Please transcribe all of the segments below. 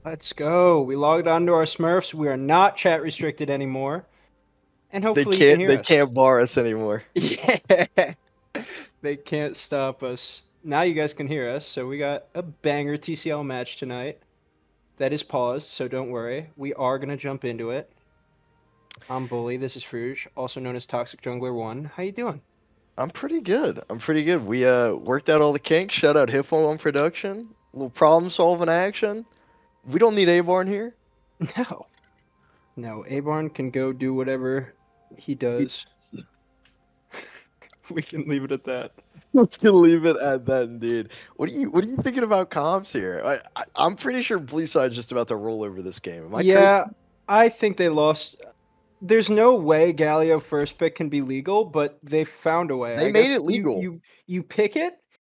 Let's go. We logged onto our Smurfs. We are not chat restricted anymore. And They hopefully you can can't hear they us. can't bar us anymore. Yeah. They can't stop us. Now you guys can hear us. So we got a banger TCL match tonight. That is paused, so don't worry. We are going to jump into it. I'm Bully. This is Fruge, also known as Toxic Jungler 1. How you doing? I'm pretty good. I'm pretty good. We worked out all the kinks. Shout out Hippo on production. Little problem solving action. We don't need Abarn here. No. No, Abarn can go do whatever he does. We can leave it at that. We can leave it at that, indeed. What are you thinking about comps here? I'm pretty sure Blue Side's just about to roll over this game. Am I crazy? Yeah, I think they lost. There's no way Galio first pick can be legal, but they found a way. They I made guess it you legal. you you pick it,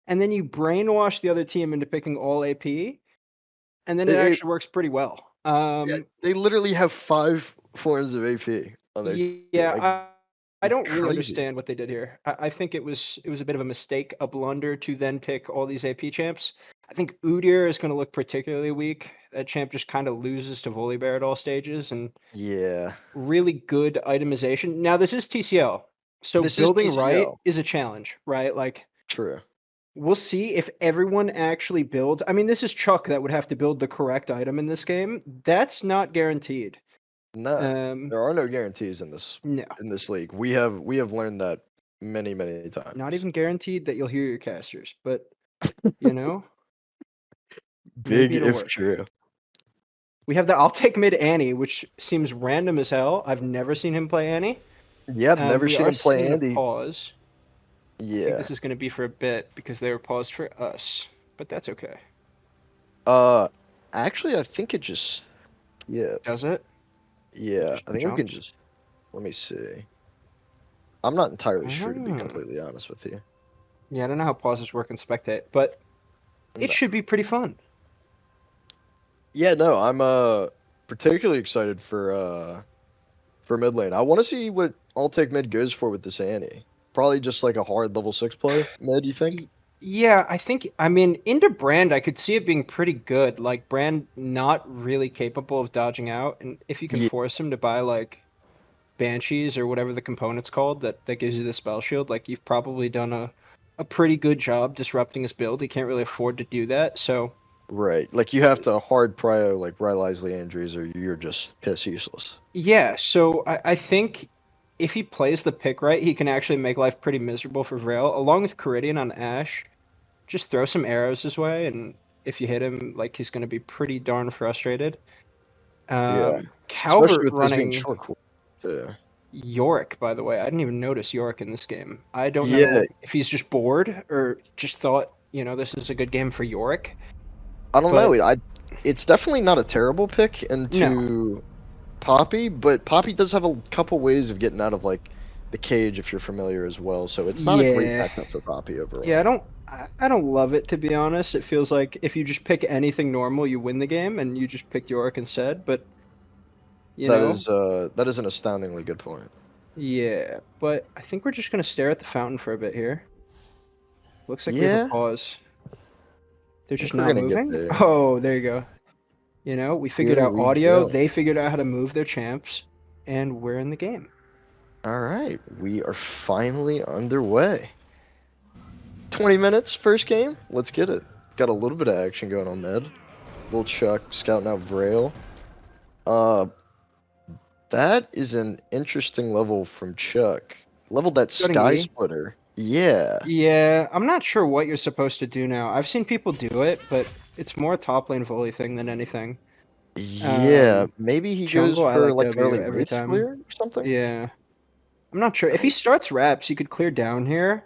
and then you brainwash the other team into picking all AP, and then it It, actually works pretty well. yeah, they literally have 5 forms of AP on their team. Yeah, Like I don't really crazy. understand what they did here. I think it was a bit of a mistake, a blunder to then pick all these AP champs. I think Udyr is going to look particularly weak. That champ just kind of loses to Volibear at all stages, and Yeah. really good itemization. Now this is TCL, so This is building right TCL. is a challenge, right? Like True. we'll see if everyone actually builds. I mean, this is Chuck that would have to build the correct item in this game. That's not guaranteed. No, Um, there are no guarantees in this no, league. We have learned that many not times. even guaranteed that you'll hear your casters, but you know, Big maybe it'll if work. true. We have the I'll take mid Annie, which seems random as hell. I've never seen him play Annie. Yep, never We seen are him play seeing a Andy. pause. I think Yeah. this is going to be for a bit because they were paused for us, but that's okay. Uh, actually, I think it just Does skipped. it? Yeah, Just I think we can jumps? just. Let me see. I'm not entirely sure to be Ah. completely honest with you. Yeah, I don't know how pauses work in Spectate, but it No. should be pretty fun. Yeah, no, I'm particularly excited for mid lane. I want to see what I'll take mid goes for with this Annie. Probably just like a hard level 6 play mid. You think? Yeah, I mean, into Brand, I could see it being pretty good. Like, Brand not really capable of dodging out, and if you can Yeah. force him to buy, like, Banshees or whatever the component's called that gives you the spell shield, like, you've probably done a pretty good job disrupting his build. He can't really afford to do that, so Right. Like you have to hard prio like Rylai's Leandries or you're just piss useless. yeah, so I think if he plays the pick right, he can actually make life pretty miserable for Vrail, along with Caridian on Ashe. Just throw some arrows his way, and if you hit him, like he's going to be pretty darn frustrated. Yeah. Especially Calvert with this being running short cool too. Yorick, by the way. I didn't even notice Yorick in this game. I don't Yeah, know if he's just bored or just thought, this is a good game for Yorick. I don't know. But It's definitely not a terrible pick no, into Poppy, but Poppy does have a couple ways of getting out of like the cage if you're familiar as well. So it's not a great yeah, matchup for Poppy yeah. I overall. don't, I don't love it to be honest. It feels like if you just pick anything normal, you win the game, and you just picked Yorick instead. But you know, That is an astoundingly good point. yeah. But I think we're just gonna stare at the fountain for a bit here. Looks like we have a Yeah, pause. They're I think just we're not gonna get moving? there. Oh, there you go. We figured Here out we audio, go. they figured out how to move their champs, and we're in the game. All right, we are finally underway. 20 minutes, first game. Let's get it. Got a little bit of action going on mid. Little Chuck scouting out Vrail. Uh, that is an interesting level from Chuck. Leveled that Starting Sky E. Splitter. Yeah. Yeah, I'm not sure what you're supposed to do now. I've seen people do it, but it's more a top lane volley thing than anything. Yeah, Um, maybe he goes Jungle, I for like like an W early every Wraith time. clear or something. Yeah. I'm not sure. If he I- starts Raps, he could clear down here,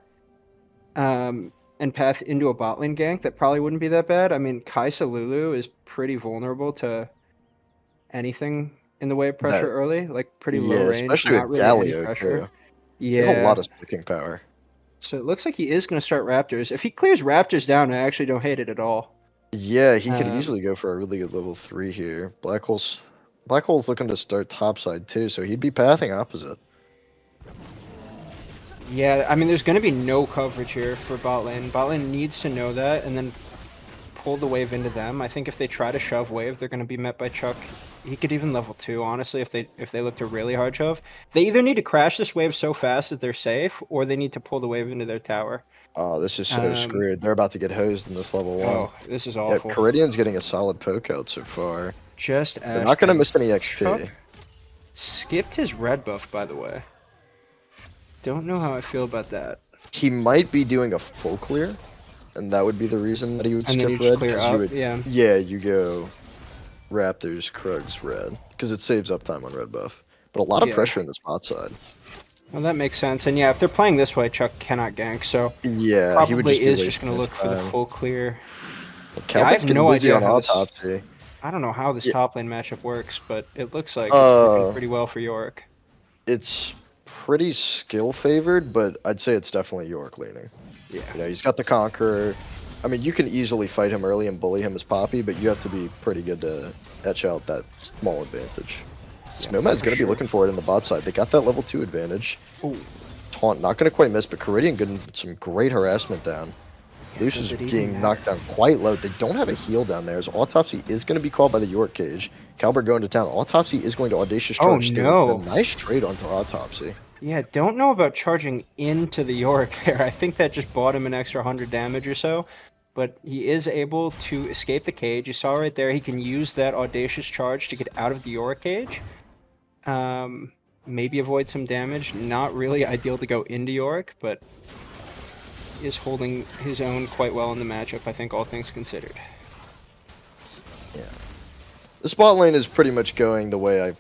and path into a bot lane gank. That probably wouldn't be that bad. I mean, Kai'Sa Lulu is pretty vulnerable to anything in the way of That pressure early, like pretty low yeah, range, especially not with really any Galio pressure. too. They have a lot Yeah. of sticking power. So it looks like he is going to start Raptors. If he clears Raptors down, I actually don't hate it at all. Yeah, he could Um, easily go for a really good level 3 here. Black Hole's looking to start topside too, so he'd be pathing opposite. yeah, I mean, there's going to be no coverage here for bot lane. Bot lane needs to know that and then pull the wave into them. I think if they try to shove wave, they're going to be met by Chuck. He could even level 2, honestly, if they look to really hard shove. They either need to crash this wave so fast that they're safe, or they need to pull the wave into their tower. Oh, this is so screwed. They're about to get hosed in this level 1. Oh, this is Yeah, awful. Caridian's getting a solid poke out so far. Just They're not going to miss any XP. Chuck skipped his red buff, by the way. Don't know how I feel about that. He might be doing a full clear, and that would be the reason that he would And skip then you red. just clear 'cause you up, would, yeah. you go Raptors, Krugs, red, because it saves uptime on red buff. But a lot of Yeah. pressure in the spot side. Well, that makes sense. And yeah, if they're playing this way, Chuck cannot gank, so Yeah, he would probably just be is just wasting going to his look for the time. full clear. Calvin's I have getting no busy idea on how this- autopsy. I don't know how this Yeah. top lane matchup works, but it looks like it's working pretty well for Yorick. It's pretty skill favored, but I'd say it's definitely York leaning. Yeah. You know, he's got the Conqueror. I mean, you can easily fight him early and bully him as Poppy, but you have to be pretty good to etch out that small advantage. Yeah, Nomad's for going to sure. be looking for it in the bot side. They got that level 2 advantage. Ooh. Taunt not going to quite miss, but Caridian getting some great harassment down. Yeah, Leash does is it even getting matter? knocked down quite low. They don't have a heal down there, as Autopsy is going to be called by the York cage. Calbert going to town. Autopsy is going to Audacious Oh, Charge. Stealing no. a nice trade onto Autopsy. Yeah, don't know about charging into the Yorick there. I think that just bought him an extra 100 damage or so. But he is able to escape the cage. You saw right there, he can use that Audacious Charge to get out of the Yorick cage. Maybe avoid some damage. Not really ideal to go into Yorick, but is holding his own quite well in the matchup, I think, all things considered. Yeah. The spot lane is pretty much going the way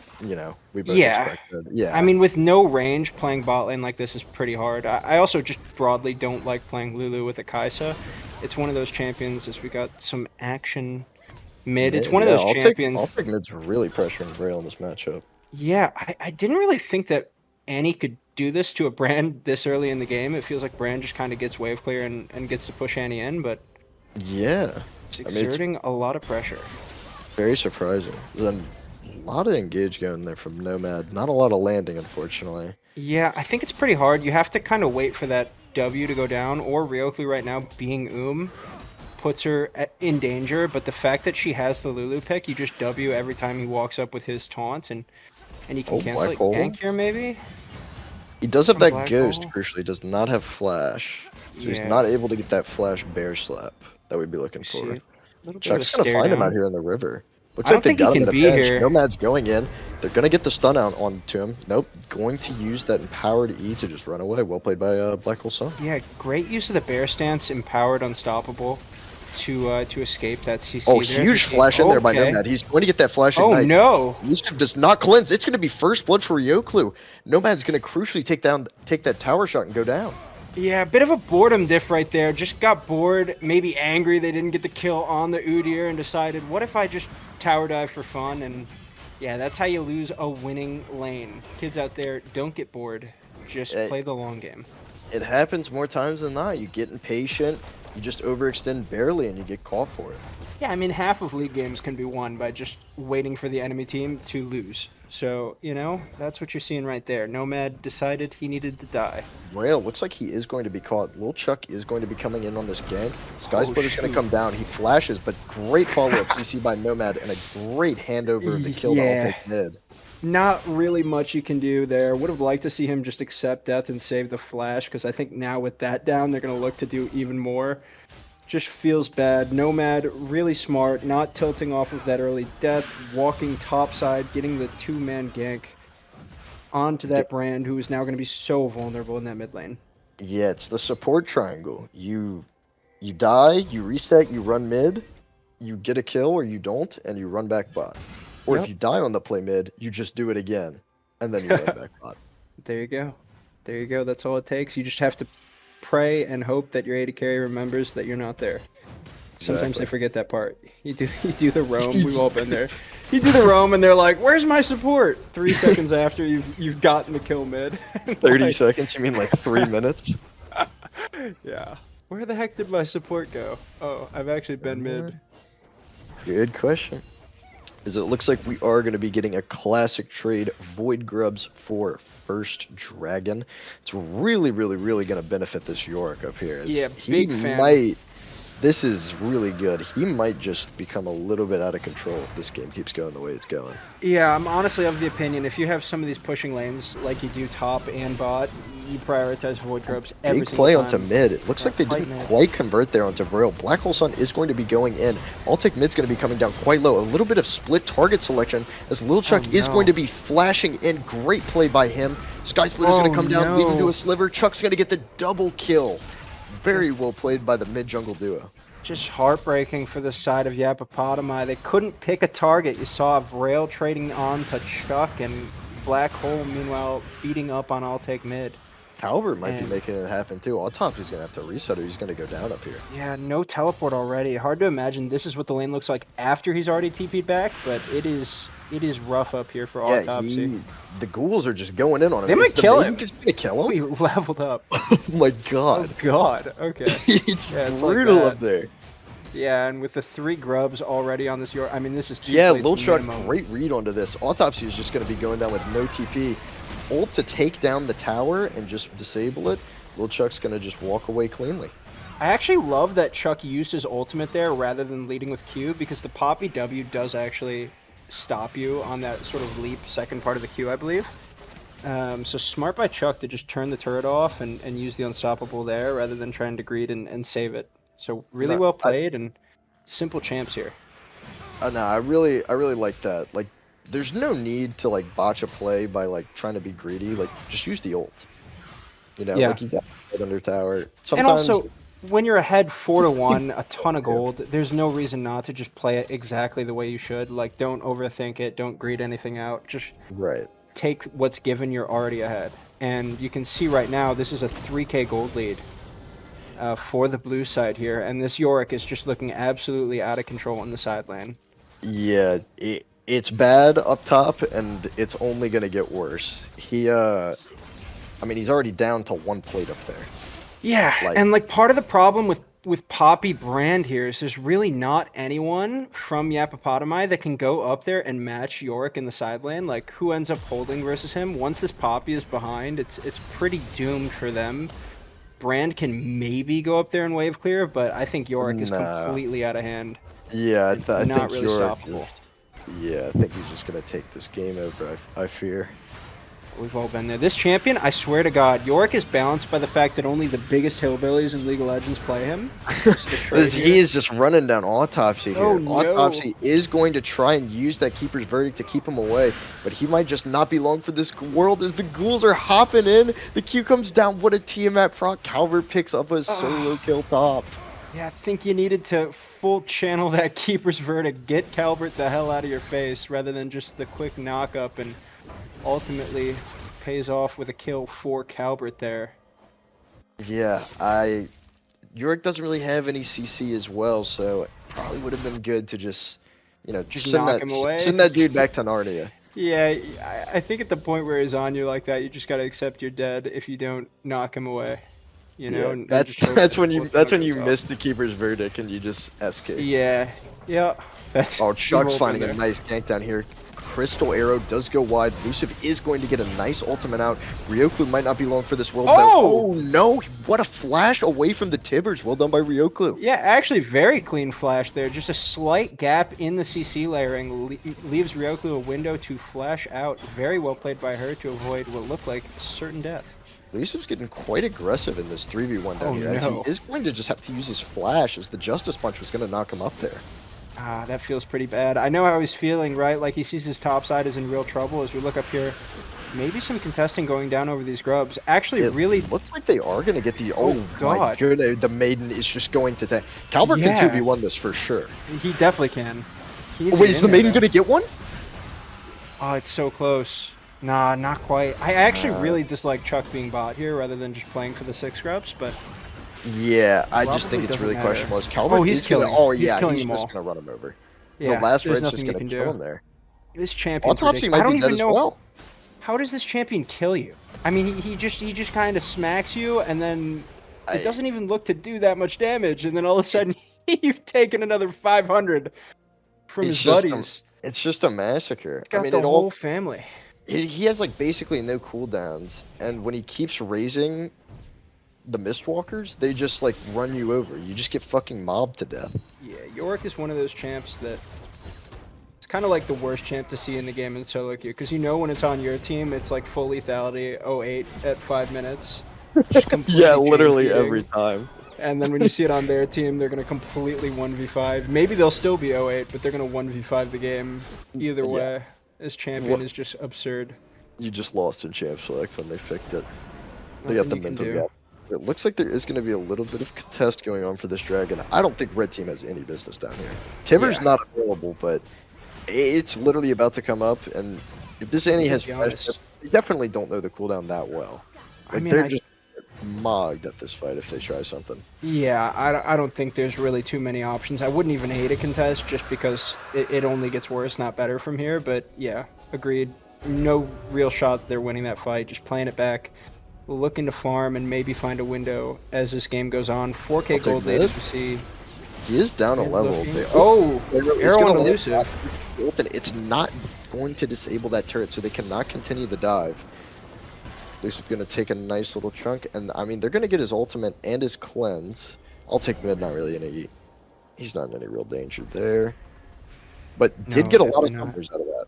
we both Yeah. expected. Yeah. I mean, with no range, playing bot lane like this is pretty hard. I also just broadly don't like playing Lulu with a Kai'Sa. It's one of those champions as we got some action mid. It's one of those champions. I'll take mid's really pressuring Braille in this matchup. Yeah, I didn't really think that Annie could do this to a Brand this early in the game. It feels like Brand just kind of gets wave clear and gets to push Annie in, but Yeah. it's I mean, it's exerting a lot of pressure. very surprising. Then a lot of engage going there from Nomad. Not a lot of landing, unfortunately. Yeah, I think it's pretty hard. You have to kind of wait for that W to go down, or Ryoklu right now being puts her in danger, but the fact that she has the Lulu pick, you just W every time he walks up with his taunt, and you can cancel Black it. Hole. Gank here, maybe? He does have From that Black ghost, Hole? crucially. Does not have flash. So he's Yeah. not able to get that flash bear slap that we'd be looking See, for. a little bit of a Chuck's gonna stare find him down. out here in the river. Looks I like don't they got think him he at a can be bench. here. Nomad's going in. They're gonna get the stun out onto him. Nope. Going to use that empowered E to just run away. Well played by Black Hole Sun. Yeah, great use of the bear stance, empowered, unstoppable, to escape that CC. Oh, there. huge flash in there by Okay. Nomad. He's going to get that flash Oh ignite. no! Yusuf does not cleanse. It's going to be first blood for Ryoklu. Nomad's going to crucially take that tower shot and go down. Yeah, a bit of a boredom diff right there. Just got bored, maybe angry they didn't get the kill on the Udyr and decided, what if I just tower dive for fun? And yeah, that's how you lose a winning lane. Kids out there, don't get bored. Just Hey. play the long game. It happens more times than not. You get impatient, you just overextend barely, and you get caught for it. Yeah, I mean, half of league games can be won by just waiting for the enemy team to lose. So, that's what you're seeing right there. Nomad decided he needed to die. Rail looks like he is going to be caught. Lil Chuck is going to be coming in on this gank. Sky Splitter's going shoot. to come down. He flashes, but great follow-up CC by Nomad and a great handover of the kill to Yeah. Take mid. Not really much you can do there. Would have liked to see him just accept death and save the flash, because I think now with that down, they're going to look to do even more. Just feels bad. Nomad, really smart, not tilting off of that early death, walking topside, getting the two-man gank onto that Brand, who is now going to be so vulnerable in that mid lane. Yeah, it's the support triangle. You die, you reset, you run mid, you get a kill or you don't, and you run back bot. Or Yep. if you die on the play mid, you just do it again, and then you run back bot. There you go. There you go. That's all it takes. You just have to pray and hope that your AD carry remembers that you're not there. Sometimes Exactly. they forget that part. You do the roam. We've all been there. You do the roam, and they're like, "Where's my support?" 3 seconds after you've gotten the kill mid. 30 Like, seconds? You mean like 3 minutes? yeah. Where the heck did my support go? Oh, I've actually been mid. Good question. Is it looks like we are going to be getting a classic trade, Void Grubs for First Dragon. It's really, really, really going to benefit this Yorick up here. As Yeah, he big fan. might This is really good. He might just become a little bit out of control if this game keeps going the way it's going. Yeah, I'm honestly of the opinion if you have some of these pushing lanes like you do top and bot, you prioritize void grubs every Big single play time. onto mid. It looks Yeah, like they fight didn't mid. quite convert there onto Braille. Black Hole Sun is going to be going in. I'll take mid's going to be coming down quite low. A little bit of split target selection as Lil Chuck is no. going to be flashing in. Great play by him. Sky Split is going to come down, lead him to no. a sliver. Chuck's going to get the double kill. Very well played by the mid jungle duo. Just heartbreaking for the side of Yappapotomi. They couldn't pick a target. You saw Vrail trading on to Chuck and Black Hole, meanwhile, beating up on I'll Take Mid. Calvert might be And- making it happen too. Autopsy's going to have to reset or he's going to go down up here. Yeah, no teleport already. Hard to imagine this is what the lane looks like after he's already TP'd back, but it is rough up here for Autopsy. The ghouls are just going in on him. They might Is the kill maiden him. just gonna kill him? We leveled up. Oh my god. Oh god. Okay. It's Yeah, it's like brutal that. up there. Yeah, and with the 3 grubs already on this York, I mean, this is 2 Yeah, plates Lil Chuck, minimum. great read onto this. Autopsy is just going to be going down with no TP. Ult to take down the tower and just disable it. Lil Chuck's going to just walk away cleanly. I actually love that Chuck used his ultimate there rather than leading with Q because the Poppy W does actually stop you on that sort of leap second part of the Q, I believe. So smart by Chuck to just turn the turret off and use the unstoppable there rather than trying to greed and save it. So really well played and simple champs here. No, I really like that. Like, there's no need to like botch a play by like trying to be greedy. Like, just use the ult. You know, Yeah. like you got it under tower. And Sometimes also, when you're ahead 4-1, a ton of gold, there's no reason not to just play it exactly the way you should. Like, don't overthink it, don't greed anything out. Just right. take what's given, you're already ahead. And you can see right now, this is a 3k gold lead for the blue side here. And this Yorick is just looking absolutely out of control in the side lane. Yeah, it's bad up top, and it's only gonna get worse. I mean, he's already down to 1 plate up there. Yeah, Like- and like part of the problem with Poppy Brand here is there's really not anyone from Yappapotomi that can go up there and match Yorick in the side lane. Like, who ends up holding versus him? Once this Poppy is behind, it's pretty doomed for them. Brand can maybe go up there and wave clear, but I think Yorick is No. completely out of hand. Yeah, I think Not really York stoppable. Yeah, I think he's just gonna take this game over. I fear. We've all been there. This champion, I swear to God, Yorick is balanced by the fact that only the biggest hillbillies in League of Legends play him. Just the trade He here. is just running down Autopsy here. Oh, no. Autopsy is going to try and use that Keeper's Verdict to keep him away, but he might just not be long for this world as the ghouls are hopping in. The Q comes down. What a Tiamat proc. Calvert picks up a solo kill top. Yeah, I think you needed to full channel that Keeper's Verdict, get Calvert the hell out of your face, rather than just the quick knock up, and ultimately pays off with a kill for Calvert there. Yeah, Yorick doesn't really have any CC as well, so it probably would have been good to just, you know, Just send knock that him away? send that dude back to Narnia. Yeah, I think at the point where he's on you like that, you just gotta accept you're dead if you don't knock him away. You know, Yeah, and that's just hope that's the when you fourth that's one when you goes miss the Keeper's Verdict and you just SK. off. Yeah, that's. Oh, we've Chuck's all finding been a there. nice gank down here. Crystal Arrow does go wide. Luciv is going to get a nice ultimate out. Ryoklu might not be long for this world. Oh! Oh no! What a flash away from the Tibbers. Well done by Ryoklu. Yeah, actually, very clean flash there. Just a slight gap in the CC layering leaves Ryoklu a window to flash out. Very well played by her to avoid what looked like certain death. Luciv's getting quite aggressive in this 3v1 down Oh, here. As no. he is going to just have to use his flash as the Justice Punch was going to knock him up there. Ah, that feels pretty bad. I know how he's feeling, right? Like he sees his top side is in real trouble as we look up here. Maybe some contesting going down over these grubs. Actually, It really. looks like they are going to get the... Oh, my God. goodness. The Maiden is just going to tank. Calvert Yeah. can 2v1 this for sure. He definitely can. He needs Oh, to wait, get is in the there, Maiden though. going to get one? Oh, it's so close. Nah, not quite. I actually Uh. really dislike Chuck being bot here rather than just playing for the 6 grubs, but Yeah, I just Probably think it's doesn't really matter. questionable. Is Calvert Oh, he's is gonna, killing- oh he's yeah, killing he's them just all. gonna run him over. yeah, The last there's red's nothing just you gonna can kill do. him there. This champion's Autopsy ridiculous. I might don't be dead even as know well. how does this champion kill you. I mean, he just kind of smacks you, and then it doesn't even look to do that much damage, and then all of a sudden you've taken another 500 from It's his just buddies. It's just a massacre. It's got I mean, the it whole all family. he has like basically no cooldowns, and when he keeps raising, the Mistwalkers, they just like run you over. You just get fucking mobbed to death. Yeah, Yorick is one of those champs that it's kind of like the worst champ to see in the game in solo queue, because you know when it's on your team, it's like full lethality 08 at 5 minutes. Just completely Yeah, literally chain-feeding. every time. And then when you see it on their team, they're going to completely 1v5. Maybe they'll still be 08, but they're going to 1v5 the game either Yeah. way. This champion is just absurd. You just lost in Champ Select when they fixed it. They Nothing got the you can mental do. gap. It looks like there is going to be a little bit of contest going on for this dragon. I don't think Red Team has any business down here. Timber's Yeah. not available, but it's literally about to come up, and if this Annie has be flash, honest. they definitely don't know the cooldown that well. I Like, mean, they're just mogged at this fight if they try something. Yeah, I don't think there's really too many options. I wouldn't even hate a contest just because it only gets worse, not better from here. But yeah, agreed. No real shot they're winning that fight. Just playing it back, looking to farm and maybe find a window as this game goes on. 4K I'll gold take lead that. as we see. He is down a level. Looking. Oh, He's arrow gonna on land elusive. ult, and it's not going to disable that turret, so they cannot continue the dive. Lucifer's gonna take a nice little chunk, and I mean they're gonna get his ultimate and his cleanse. I'll take mid, not really in any. He's not in any real danger there, but did No, get a lot of definitely not. numbers out of that.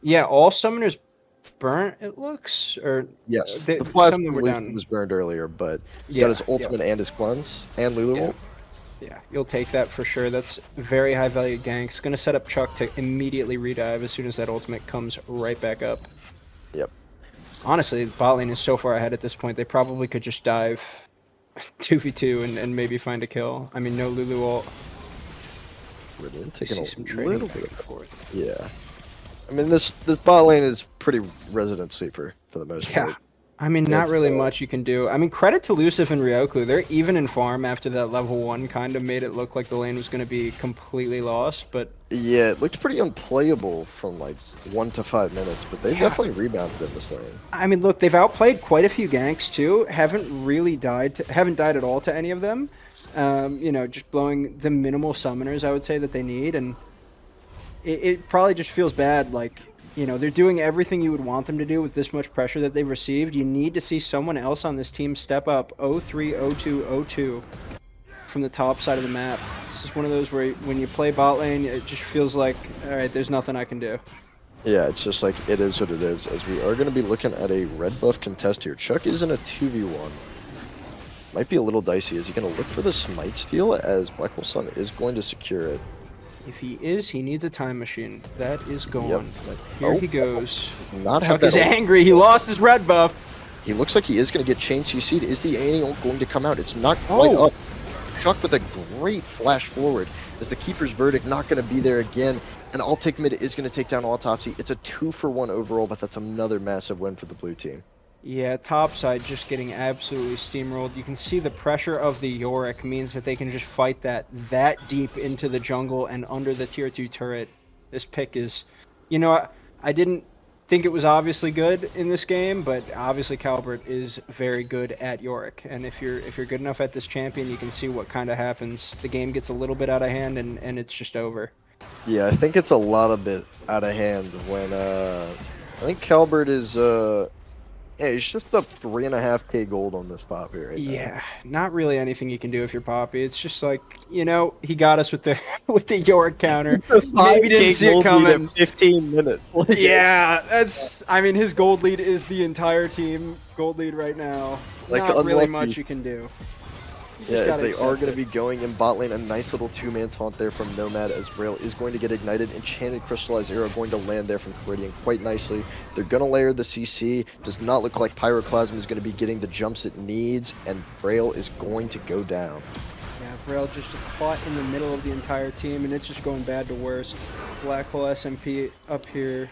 Yeah. All summoners burnt. It looks, or Yes, they, the flash some of them were from Lucifer down. was burned earlier, but he Yeah, got his ultimate and his cleanse and Lulu Yeah. ult. Yeah, you'll take that for sure. That's very high value ganks. Gonna set up Chuck to immediately redive as soon as that ultimate comes right back up. Yep. Honestly, bot lane is so far ahead at this point, they probably could just dive 2v2 and maybe find a kill. I mean, no Lulu ult. Brilliant, You taking see a some trading little back bit. and forth. Yeah. I mean this bot lane is pretty resident sleeper for the most Yeah. part. I mean, not It's, really much you can do. I mean, credit to Lucif and Ryoklu. They're even in farm after that level 1 kind of made it look like the lane was going to be completely lost, but Yeah, it looked pretty unplayable from like 1 to 5 minutes, but they've Yeah. definitely rebounded in this lane. I mean, look, they've outplayed quite a few ganks too. Haven't died at all to any of them. You know, just blowing the minimal summoners I would say that they need, and it probably just feels bad. Like, you know, they're doing everything you would want them to do with this much pressure that they've received. You need to see someone else on this team step up 03, 02, 02 from the top side of the map. This is one of those where when you play bot lane, it just feels like, all right, there's nothing I can do. Yeah, it's just like it is what it is, as we are going to be looking at a red buff contest here. Chuck is in a 2v1. Might be a little dicey. Is he going to look for the smite steal, as Blackwell Sun is going to secure it? If he is, he needs a time machine. That is gone. Yep. Here Oh. he goes. Not have Chuck is that ult. angry. He lost his red buff. He looks like he is going to get chain CC'd. Is the Annie ult going to come out? It's not quite Oh. up. Chuck with a great flash forward. Is the Keeper's Verdict not going to be there again? And I'll take mid is going to take down Autopsy. It's a 2-for-1 overall, but that's another massive win for the blue team. Yeah, topside just getting absolutely steamrolled. You can see the pressure of the Yorick means that they can just fight that deep into the jungle and under the tier 2 turret. This pick is, you know, I didn't think it was obviously good in this game, but obviously Calbert is very good at Yorick. And if you're good enough at this champion, you can see what kind of happens. The game gets a little bit out of hand and it's just over. Yeah, I think it's a lot of bit out of hand when I think Calbert is yeah, he's just up 3.5k gold on this pop here right now. Yeah, not really anything you can do if you're Poppy. It's just like, you know, he got us with the with the Yorick counter. Maybe didn't see it coming. 15 minutes. Yeah, that's. I mean, his gold lead is the entire team gold lead right now. Like, Not really unlucky. much you can do. You Yeah, just as gotta they are accept going to it. be going in bot lane, a nice little 2-man taunt there from Nomad, as Rail is going to get ignited. Enchanted Crystallized Arrow going to land there from Caridian quite nicely. They're going to layer the CC. Does not look like Pyroclasm is going to be getting the jumps it needs, and Rail is going to go down. Yeah, Braille just caught in the middle of the entire team, and it's just going bad to worse. Black Hole SMP up here.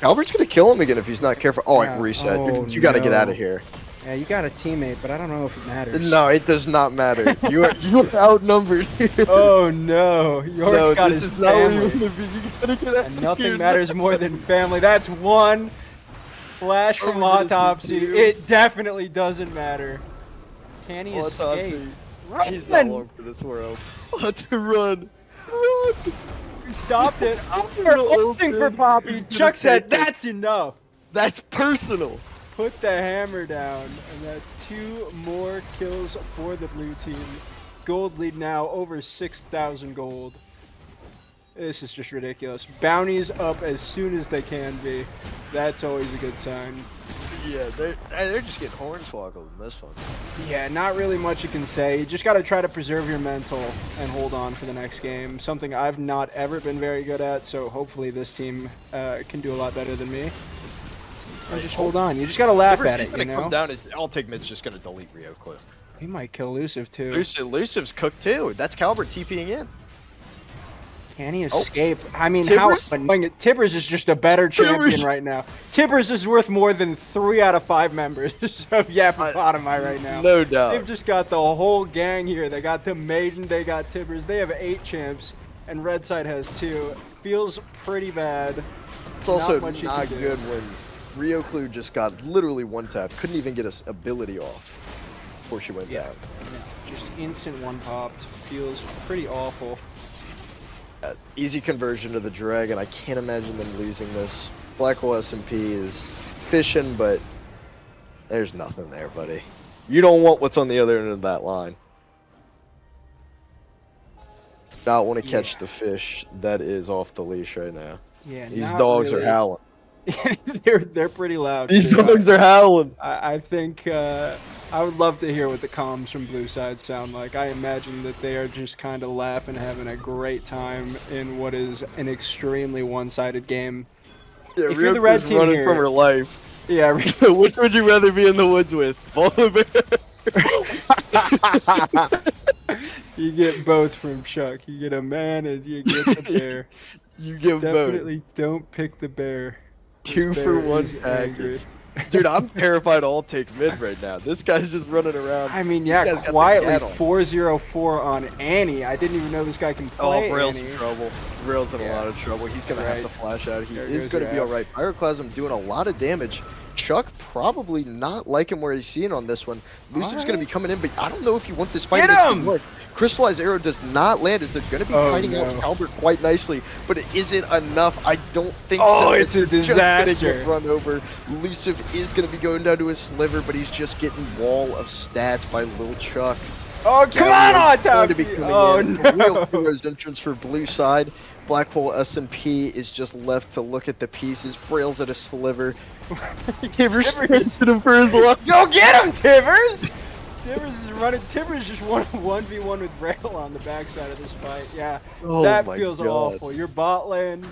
Albert's going to kill him again if he's not careful. Oh, I Yeah. reset. Oh, You got to get no. out of here. Yeah, you got a teammate, but I don't know if it matters. No, it does not matter. You're outnumbered. Oh no, York's No, got this his is not where you family. want to be. You gotta get out And of nothing here. matters more than family. That's one flash from Oh, this is Autopsy. you. It definitely doesn't matter. Can he Autopsy. escape? He's not long for this world. Let's run. Run. He stopped it. I'm Little ulting for open. Poppy. He's gonna Chuck said, take it. "That's enough." That's personal. put the hammer down, and that's 2 more kills for the blue team. Gold lead now over 6,000 gold. This is just ridiculous. Bounties up as soon as they can be. That's always a good sign. Yeah, they're just getting hornswoggled in this one. Yeah, not really much you can say. You just got to try to preserve your mental and hold on for the next game. Something I've not ever been very good at, so hopefully this team can do a lot better than me. And just hold on. You just got to laugh at it, you know? Come down is I'll take mid's just gonna delete Rio Cliff. He might kill Elusive too. Elusive's cooked too. That's Calbert TPing in. Can he escape? I mean, Tibbers? how annoying it. Tibbers is just a better champion right now. Tibbers is worth more than 3 out of 5 members of Yappapotomi right now. No doubt. They've just got the whole gang here. They got the Maiden, they got Tibbers. They have 8 champs, and Redside has 2. Feels pretty bad. It's also much you not can do. good when Rio Clue just got literally one tap. Couldn't even get his ability off before she went down. Yeah, just instant one popped. Feels pretty awful. Easy conversion to the Dragon. I can't imagine them losing this. Blackwell S&P is fishing, but there's nothing there, buddy. You don't want what's on the other end of that line. Not want to catch the fish that is off the leash right now. Yeah, These not dogs really. are howling. they're pretty loud. These too. dogs are howling. I think I would love to hear what the comms from Blue Side sound like. I imagine that they are just kind of laughing, having a great time in what is an extremely one-sided game. Yeah, If you're the red team running here- from her life. Yeah, Which would you rather be in the woods with? Polar bear? you get both from Chuck. You get a man and you get the bear. You give both. Definitely don't pick the bear. This 2 for bear 1 is package. angry. Dude, I'm terrified I'll take mid right now. This guy's just running around. I mean, This yeah, guy's got the quietly gat on. 404 on Annie. I didn't even know this guy can play Rail's Annie. in trouble. Rail's in a Yeah. lot of trouble. He's going to have Right. to flash out. He There is goes going to your be F. alright. Pyroclasm doing a lot of damage. Chuck probably not liking where he's seeing on this one. Lucifer's going to be coming in, but I don't know if you want this fight Get against him! Wood. Crystallized Arrow does not land as they're going to be Oh, kiting no. out Calbert quite nicely, but it isn't enough. I don't think Oh, so. it's a Just gonna disaster. get run over. Lucifer is going to be going down to his sliver, but he's just getting wall of stats by Lil Chuck. Oh, come on, Going to be Autopsy! coming Oh, in. no! Real Heroes entrance for blue side. Blackhole S&P is just left to look at the pieces. Frails at a sliver. Tibbers Tibbers. to him for his luck. Go get him, Tibbers! Tibbers is running. Tibbers just won 1v1 with Rail on the backside of this fight. Yeah, Oh that my feels God. awful. Your bot lane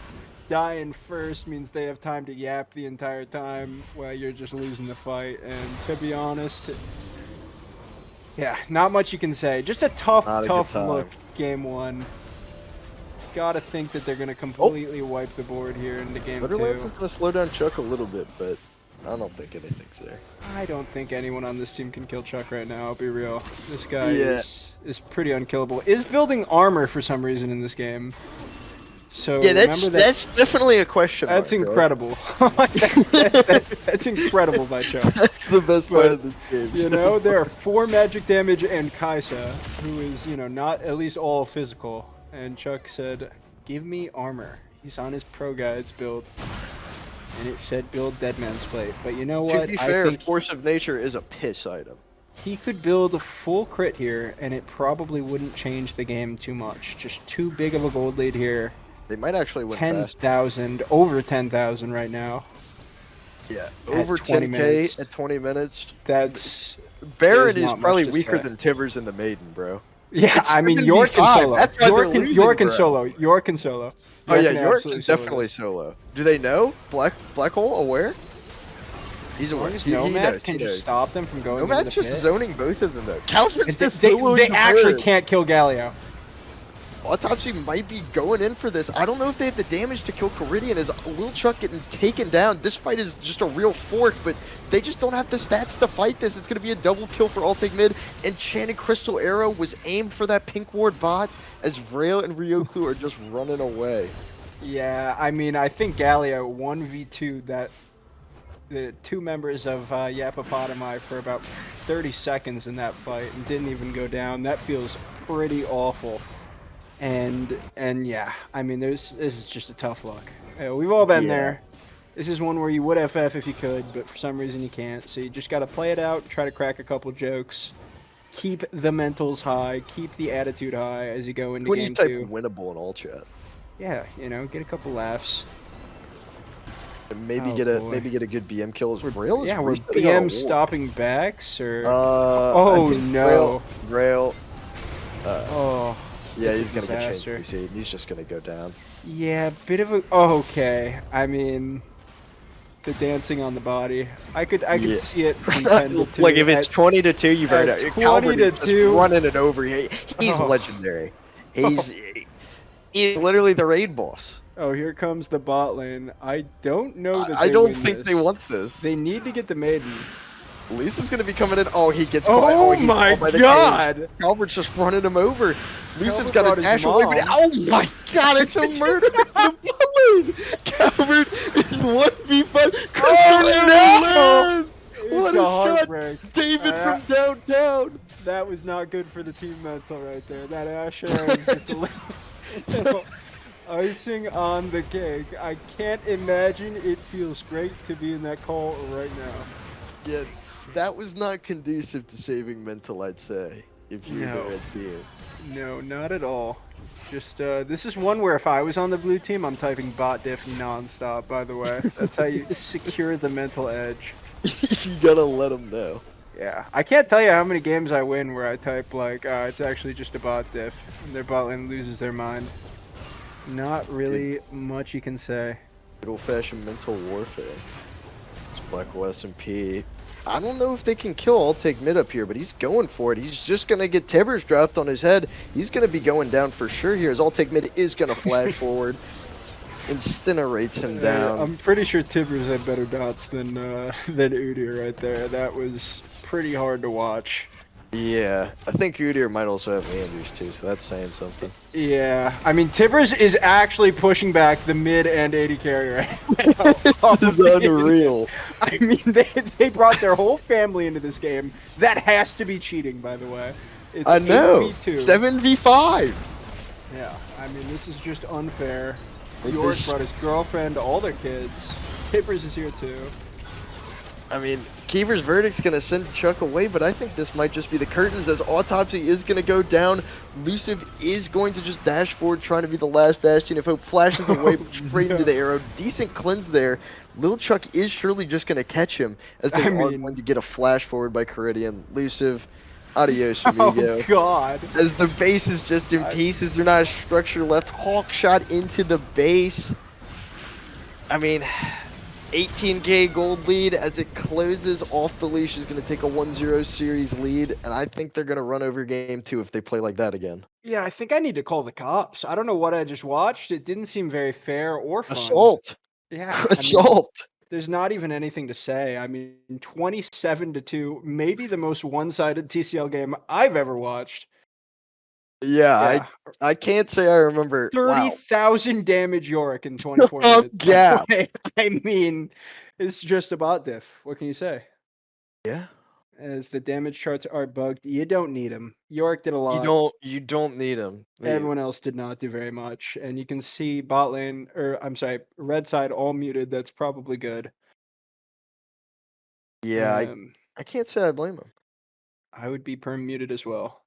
dying first means they have time to yap the entire time while you're just losing the fight. And to be honest, yeah, not much you can say. Just a tough Not a good time. look game 1. Gotta think that they're gonna completely wipe the board here into game 2. Literally, is going to slow down Chuck a little bit, but I don't think anything's there. I don't think anyone on this team can kill Chuck right now, I'll be real. This guy Yeah. is pretty unkillable. Is building armor for some reason in this game. So Yeah, remember that, that's definitely a question mark. that's right? incredible. That's incredible by Chuck. That's the best part But, of this game. You know, there are 4 magic damage and Kaisa, who is, you know, not at least all physical. And Chuck said, give me armor. He's on his pro guides build. And it said build Deadman's Plate. But you know what? To be fair, I think Force of Nature is a piss item. he could build a full crit here, and it probably wouldn't change the game too much. Just too big of a gold lead here. They might actually win fast. 10,000, over 10,000 right now. Yeah, At over 20 10k minutes. at 20 minutes. That's Baron There's is not probably much to weaker say. than Tibbers and the Maiden, bro. yeah. It's I mean, 7v5. York and solo. That's why they're losing, York and bro. solo. York and solo. Oh yeah, can York absolutely is solo definitely this. solo. Do they know? Black Hole aware? He's As long aware. as He Nomad knows, can he just knows. stop them from going Nomad's into the just pit. zoning both of them though. Calvin's And just they soloing the actually bird. can't kill Galio. Autopsy might be going in for this. I don't know if they have the damage to kill Coridian. Is Lil Chuck getting taken down? This fight is just a real fork, but they just don't have the stats to fight this. It's going to be a double kill for Altig Mid. Enchanted Crystal Arrow was aimed for that pink ward bot as Vrail and Ryoklu are just running away. Yeah, I mean, I think Galio 1v2 that the 2 members of Yappapotomi for about 30 seconds in that fight and didn't even go down. That feels pretty awful. And yeah, I mean, this is just a tough look. We've all been Yeah. there. This is one where you would FF if you could, but for some reason you can't. So you just got to play it out, try to crack a couple jokes, keep the mentals high, keep the attitude high as you go into When you game type 2. winnable in all chat, Yeah, you know, get a couple laughs. and maybe Oh, get a boy. good BM kill. Is Rail is Yeah, we're resetting on a BM wall. stopping backs or. I Oh think no! Rail. Oh, Yeah, it's a he's gonna get changed disaster. PC. He's just gonna go down. Yeah, bit of a. Oh, okay. I mean, the dancing on the body. I could Yeah. see it from 10 to 2. Like if it's 20-2, you've at already 20 to Calvert is just 2. running it over. He's Oh. legendary. He's literally the raid boss. Oh, here comes the bot lane. I don't know that I they don't win think this. they want this. They need to get the maiden. Lisa's gonna be coming in. Oh, he gets caught. Oh He's my caught by the god! cage. Calvert's just running him over. Lisa's Calvert got brought a his dash away, but mom. oh my god, it's a murder in the balloon. Calvert is 1v5. Oh, Cristiano! It's What a a shot! heartbreak. David from downtown. That was not good for the team mental right there. That Asher was just a little icing on the cake. I can't imagine it feels great to be in that call right now. Yeah, that was not conducive to saving mental, I'd say, if you're No. the red team. No, not at all. Just, this is one where if I was on the blue team, I'm typing bot diff nonstop, by the way. That's how you secure the mental edge. You gotta let them know. Yeah, I can't tell you how many games I win where I type like, it's actually just a bot diff, and their bot lane loses their mind. Not really much you can say. Good old-fashioned mental warfare. It's Black West and P. I don't know if they can kill. I'll take mid up here, but he's going for it. He's just gonna get Tibbers dropped on his head. He's gonna be going down for sure here. As I'll take mid is gonna flash forward. Incinerates him down. I'm pretty sure Tibbers had better dots than Udyr right there. That was pretty hard to watch. Yeah, I think Udyr might also have Andrews too, so that's saying something. Yeah, I mean Tibbers is actually pushing back the mid and AD carry right now. This is unreal. I mean they brought their whole family into this game. That has to be cheating, by the way. It's I know. 8v2. 7v5. Yeah, I mean this is just unfair. Like York this- brought his girlfriend, all their kids. Tibbers is here too. I mean, Keever's verdict's gonna send Chuck away, but I think this might just be the curtains as Autopsy is gonna go down. Luciv is going to just dash forward, trying to be the last bastion. If Hope flashes away straight into the arrow, decent cleanse there. Lil Chuck is surely just gonna catch him as they are going to get a flash forward by Caridian. Luciv, adios, amigo. Oh god. As the base is just in pieces, there's not a structure left. Hawk shot into the base. I mean, 18k gold lead as it closes off the leash is going to take a 1-0 series lead, and I think they're going to run over game 2 if they play like that again. Yeah, I think I need to call the cops. I don't know what I just watched. It didn't seem very fair or fun. Assault! Yeah. Assault! I mean, there's not even anything to say. I mean, 27-2, maybe the most one-sided TCL game I've ever watched. Yeah, I can't say I remember. 30,000 damage Yorick in 24 Oh, minutes. yeah. I mean, it's just a bot diff. What can you say? Yeah. As the damage charts are bugged, you don't need him. Yorick did a lot. You don't need him. Everyone else did not do very much, and you can see bot lane, or I'm sorry, red side all muted. That's probably good. Yeah, I can't say I blame him. I would be perm muted as well.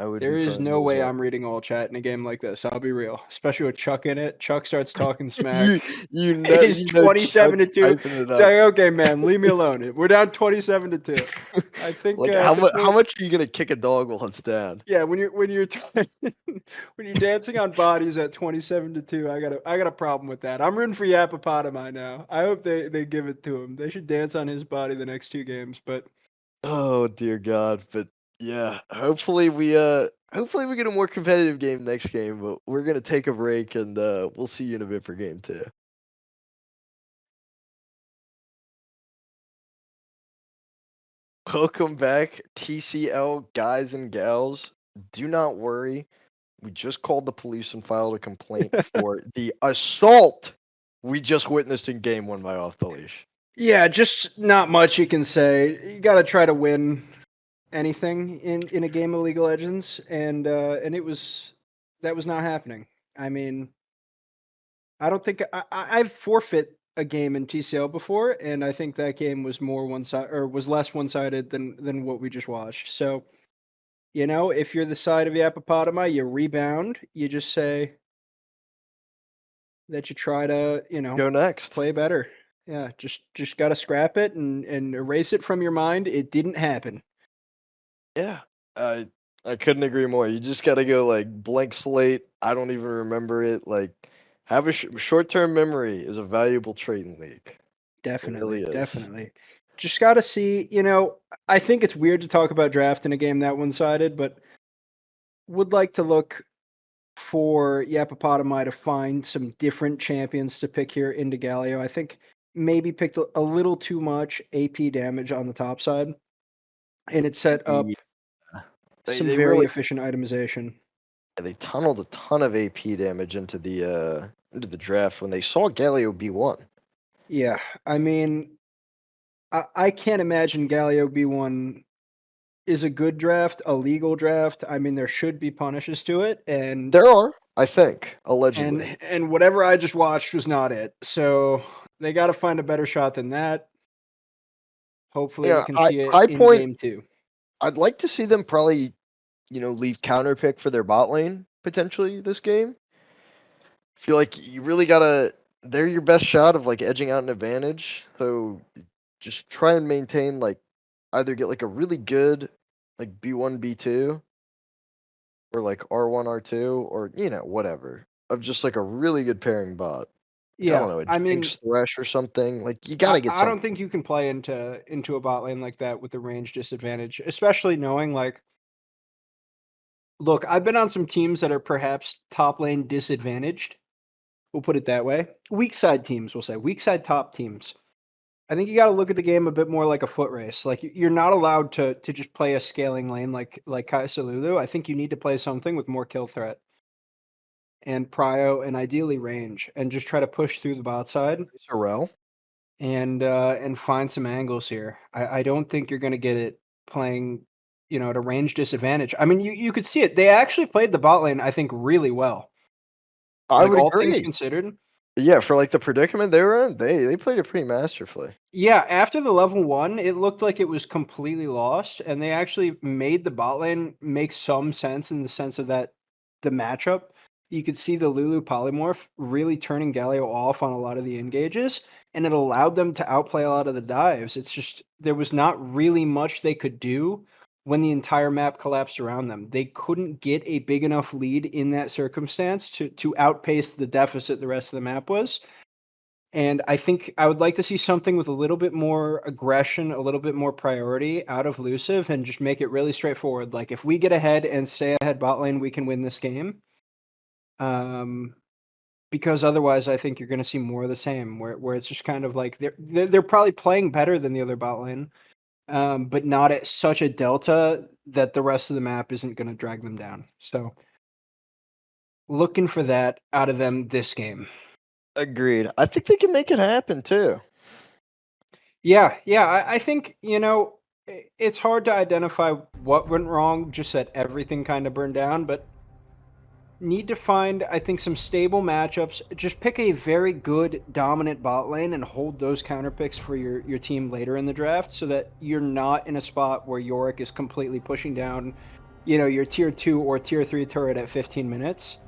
I would. There be is perm no as way well. I'm reading all chat in a game like this. I'll be real, especially with Chuck in it. Chuck starts talking smack. you know, It is 27-2. It's It's like, okay, man, leave me alone. We're down 27-2. I think like how much are you gonna kick a dog while it's down? Yeah, when you're when you're dancing on bodies at 27-2, I got a problem with that. I'm rooting for Yappapotomi now. I hope they give it to him. They should dance on his body the next 2 games. But Oh dear God, but yeah, hopefully we get a more competitive game next game. But we're gonna take a break and we'll see you in a bit for game 2. Welcome back, TCL guys and gals. Do not worry. We just called the police and filed a complaint for the assault we just witnessed in game 1 by Off the Leash. yeah, just not much you can say. You got to try to win anything in a game of League of Legends, and that was not happening. I mean, I don't think I've forfeit a game in TCL before, and I think that game was more one side or was less one sided than what we just watched. So, if you're the side of Yappapotomi, you rebound. You just say that you try to, Go next. play better. Yeah, just gotta scrap it and erase it from your mind. It didn't happen. Yeah, I I couldn't agree more. You just gotta go like blank slate. I don't even remember it. Like, have a short-term memory is a valuable trait in League. It really Definitely, is. definitely. Just gotta see. I think it's weird to talk about draft in a game that one sided, but would like to look for Yappapotomi to find some different champions to pick here into Galio. I think maybe picked a little too much AP damage on the top side, and it set Yeah, up they some they very really efficient itemization. they tunneled a ton of AP damage into the draft when they saw Galio B1. Yeah, I mean, I can't imagine Galio B1 is a good draft, a legal draft. I mean, there should be punishes to it, and There are, I think, and allegedly. and whatever I just watched was not it. So they got to find a better shot than that. Hopefully, we Yeah, can I see it high in point. game two. I'd like to see them probably, leave counter pick for their bot lane potentially this game. Feel like you really gotta. They're your best shot of like edging out an advantage. So just try and maintain like either get like a really good like B1 B2 or like R1 R2 or whatever of just like a really good pairing bot. I Yeah, don't know, a I mean, Jinx Thresh or something. Like you I, gotta get I don't something. think you can play into a bot lane like that with the range disadvantage, especially knowing like, look, I've been on some teams that are perhaps top lane disadvantaged. We'll put it that way. Weak side teams, we'll say weak side top teams. I think you got to look at the game a bit more like a foot race. Like you're not allowed to just play a scaling lane like Kai'Sa Lulu. I think you need to play something with more kill threat and prio and ideally range, and just try to push through the bot side Sorrel. and find some angles here. I don't think you're going to get it playing, at a range disadvantage. I mean, you could see it. They actually played the bot lane, I think, really well. I Like would all things agree. considered. Yeah, for like the predicament they were in, they played it pretty masterfully. Yeah, after the level one, it looked like it was completely lost, and they actually made the bot lane make some sense in the sense of that the matchup. You could see the Lulu polymorph really turning Galio off on a lot of the engages, and it allowed them to outplay a lot of the dives. It's just there was not really much they could do when the entire map collapsed around them. They couldn't get a big enough lead in that circumstance to outpace the deficit the rest of the map was. And I think I would like to see something with a little bit more aggression, a little bit more priority out of Luciv, and just make it really straightforward. Like if we get ahead and stay ahead bot lane, we can win this game. Um, because otherwise, I think you're going to see more of the same, where it's just kind of like they're probably playing better than the other bot lane, but not at such a delta that the rest of the map isn't going to drag them down. So looking for that out of them this game. Agreed. I think they can make it happen too. Yeah. I think, it's hard to identify what went wrong, just that everything kind of burned down, but need to find, I think, some stable matchups. Just pick a very good dominant bot lane and hold those counter picks for your team later in the draft so that you're not in a spot where Yorick is completely pushing down, your tier 2 or tier 3 turret at 15 minutes.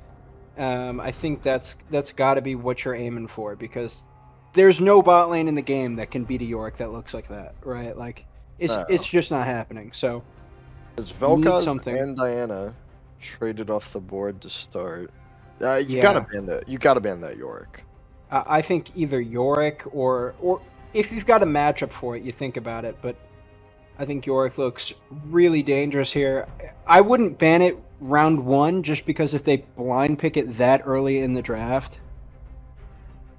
I think that's got to be what you're aiming for because there's no bot lane in the game that can beat a Yorick that looks like that, right? Like it's No, just not happening. So because need Vel'Koz something. and Diana traded off the board to start. You gotta Yeah, ban that. You gotta ban that Yorick. I think either Yorick or if you've got a matchup for it, you think about it. But I think Yorick looks really dangerous here. I wouldn't ban it round one just because if they blind pick it that early in the draft,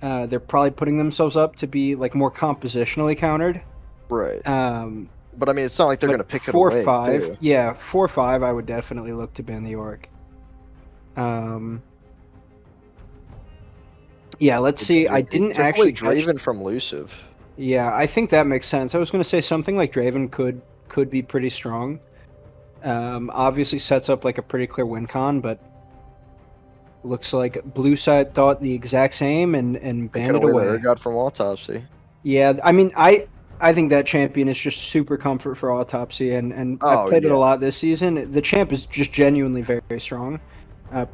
they're probably putting themselves up to be like more compositionally countered. Right. Um, But I mean, it's not like they're but gonna pick it four away five, too. yeah, 4-5, I would definitely look to ban the Yorick. Um, yeah, let's see. I They didn't took away actually catch. Draven from Luciv. Yeah, I think that makes sense. I was going to say something like Draven could be pretty strong. Obviously sets up like a pretty clear win con, but Looks like blue side thought the exact same and Taking banded away the away. ergot from Autopsy. Yeah, I mean, I think that champion is just super comfort for Autopsy, and I've Oh, played it a yeah. lot this season. The champ is just genuinely very, very strong.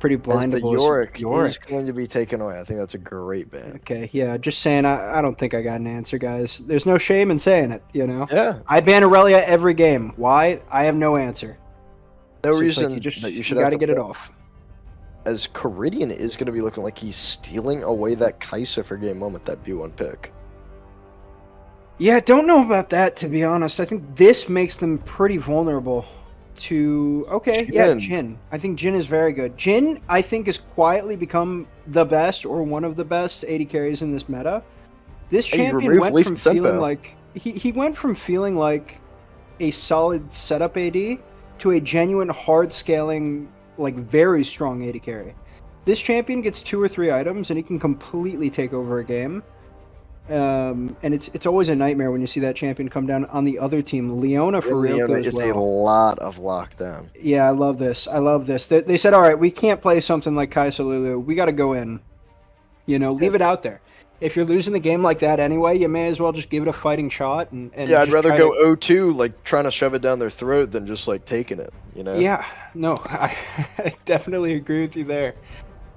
Pretty As the blindable. Yorick is Yorick. going to be taken away. I think that's a great ban. Okay, yeah, just saying, I don't think I got an answer, guys. There's no shame in saying it, you know? Yeah. I ban Aurelia every game. Why? I have no answer. No So it's like reason that you should got have to to get it play. off. As Caridian is going to be looking like he's stealing away that Kaisa for game 1 with that B1 pick. Yeah, don't know about that, to be honest. I think this makes them pretty vulnerable to... Okay, yeah, Jhin. Jhin. I think Jhin is very good. Jhin, I think, has quietly become the best or one of the best AD carries in this meta. This Hey, you champion remove went Leash from and tempo. feeling like... He went from feeling like a solid setup AD to a genuine hard-scaling, like, very strong AD carry. This champion gets 2 or 3 items, and he can completely take over a game. And it's always a nightmare when you see that champion come down on the other team. Leona for real Leona goes is a well. lot of lockdown. Yeah, I love this. I love this. They said, all right, we can't play something like Kaisa Lulu. We got to go in. You know, leave it out there. If you're losing the game like that anyway, you may as well just give it a fighting shot and Yeah, I'd just rather try go to... 0-2, like trying to shove it down their throat than just like taking it, you know? Yeah, no, I definitely agree with you there.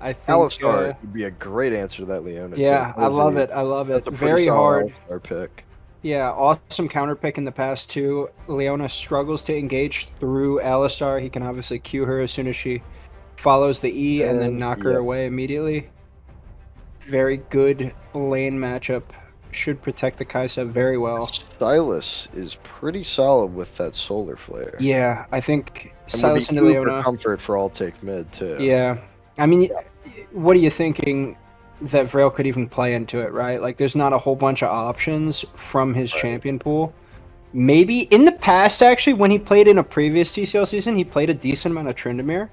I think Alistar would be a great answer to that Leona. yeah, too. I love it. I love it. That's a pretty Very solid hard. Alistar pick. Yeah, awesome counter pick in the past too. Leona struggles to engage through Alistar. He can obviously Q her as soon as she follows the E and then knock her yeah. away immediately. Very good lane matchup. Should protect the Kaisa very well. Silas is pretty solid with that solar flare. Yeah, I think And Silas would and be uber Leona. comfort for all take mid too. Yeah, I mean, what are you thinking that Vrail could even play into it, right? Like, there's not a whole bunch of options from his champion pool. Maybe in the past, actually, when he played in a previous TCL season, he played a decent amount of Tryndamere.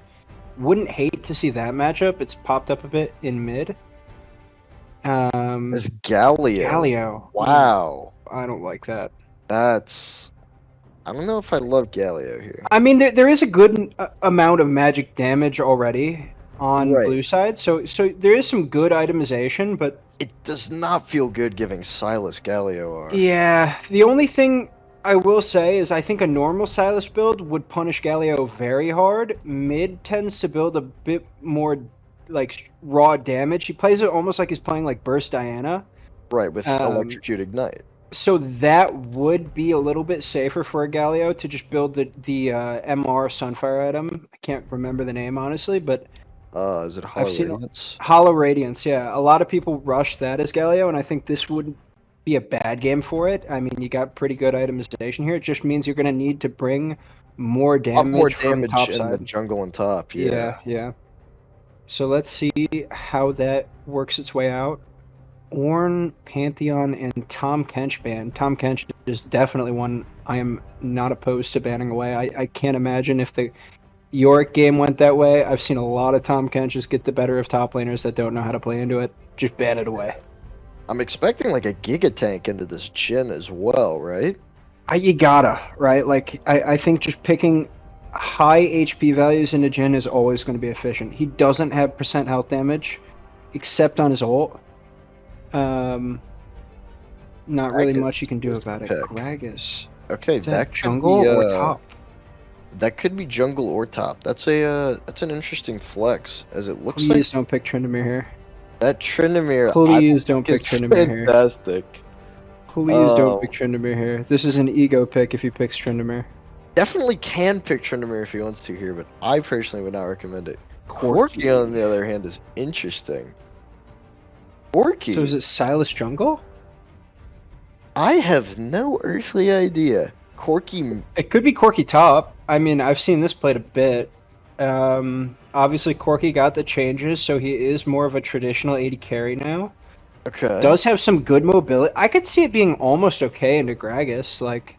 Wouldn't hate to see that matchup. It's popped up a bit in mid. It's Galio. Galio. Wow. I don't like that. That's... I don't know if I love Galio here. I mean, there is a good amount of magic damage already on Right. blue side, so there is some good itemization, but It does not feel good giving Silas Galio R. yeah, the only thing I will say is I think a normal Silas build would punish Galio very hard. Mid tends to build a bit more like raw damage. He plays it almost like he's playing like Burst Diana. Right, with Electrocute Ignite. So that would be a little bit safer for a Galio to just build the MR Sunfire item. I can't remember the name honestly, but Is it Hollow Radiance? Hollow Radiance, yeah. A lot of people rush that as Galio, and I think this wouldn't be a bad game for it. I mean, you got pretty good itemization here. It just means you're going to need to bring more damage, from top in side. the jungle and top, Yeah. So let's see how that works its way out. Ornn, Pantheon, and Tom Kench ban. Tom Kench is definitely one I am not opposed to banning away. I can't imagine if the Yorick game went that way. I've seen a lot of Tom Kenches get the better of top laners that don't know how to play into it. Just ban it away. I'm expecting like a Giga Tank into this Jhin as well, right? You gotta, right? Like, I think just picking high HP values into Jhin is always going to be efficient. He doesn't have percent health damage, except on his ult. Not really much you can do about it. Gragas. Okay, Is that jungle or top? That could be jungle or top. That's an interesting flex, as it looks Please don't pick Tryndamere here. that Tryndamere. Please don't pick Tryndamere here. Fantastic. Please don't pick Tryndamere here. This is an ego pick if he picks Tryndamere. Definitely can pick Tryndamere if he wants to here, but I personally would not recommend it. Corki, on the other hand, is interesting. Corki. So is it Silas jungle? I have no earthly idea. Corki. It could be Corki top. I mean, I've seen this played a bit. Obviously, Corki got the changes, so he is more of a traditional AD carry now. Okay. Does have some good mobility. I could see it being almost okay into Gragas. Like,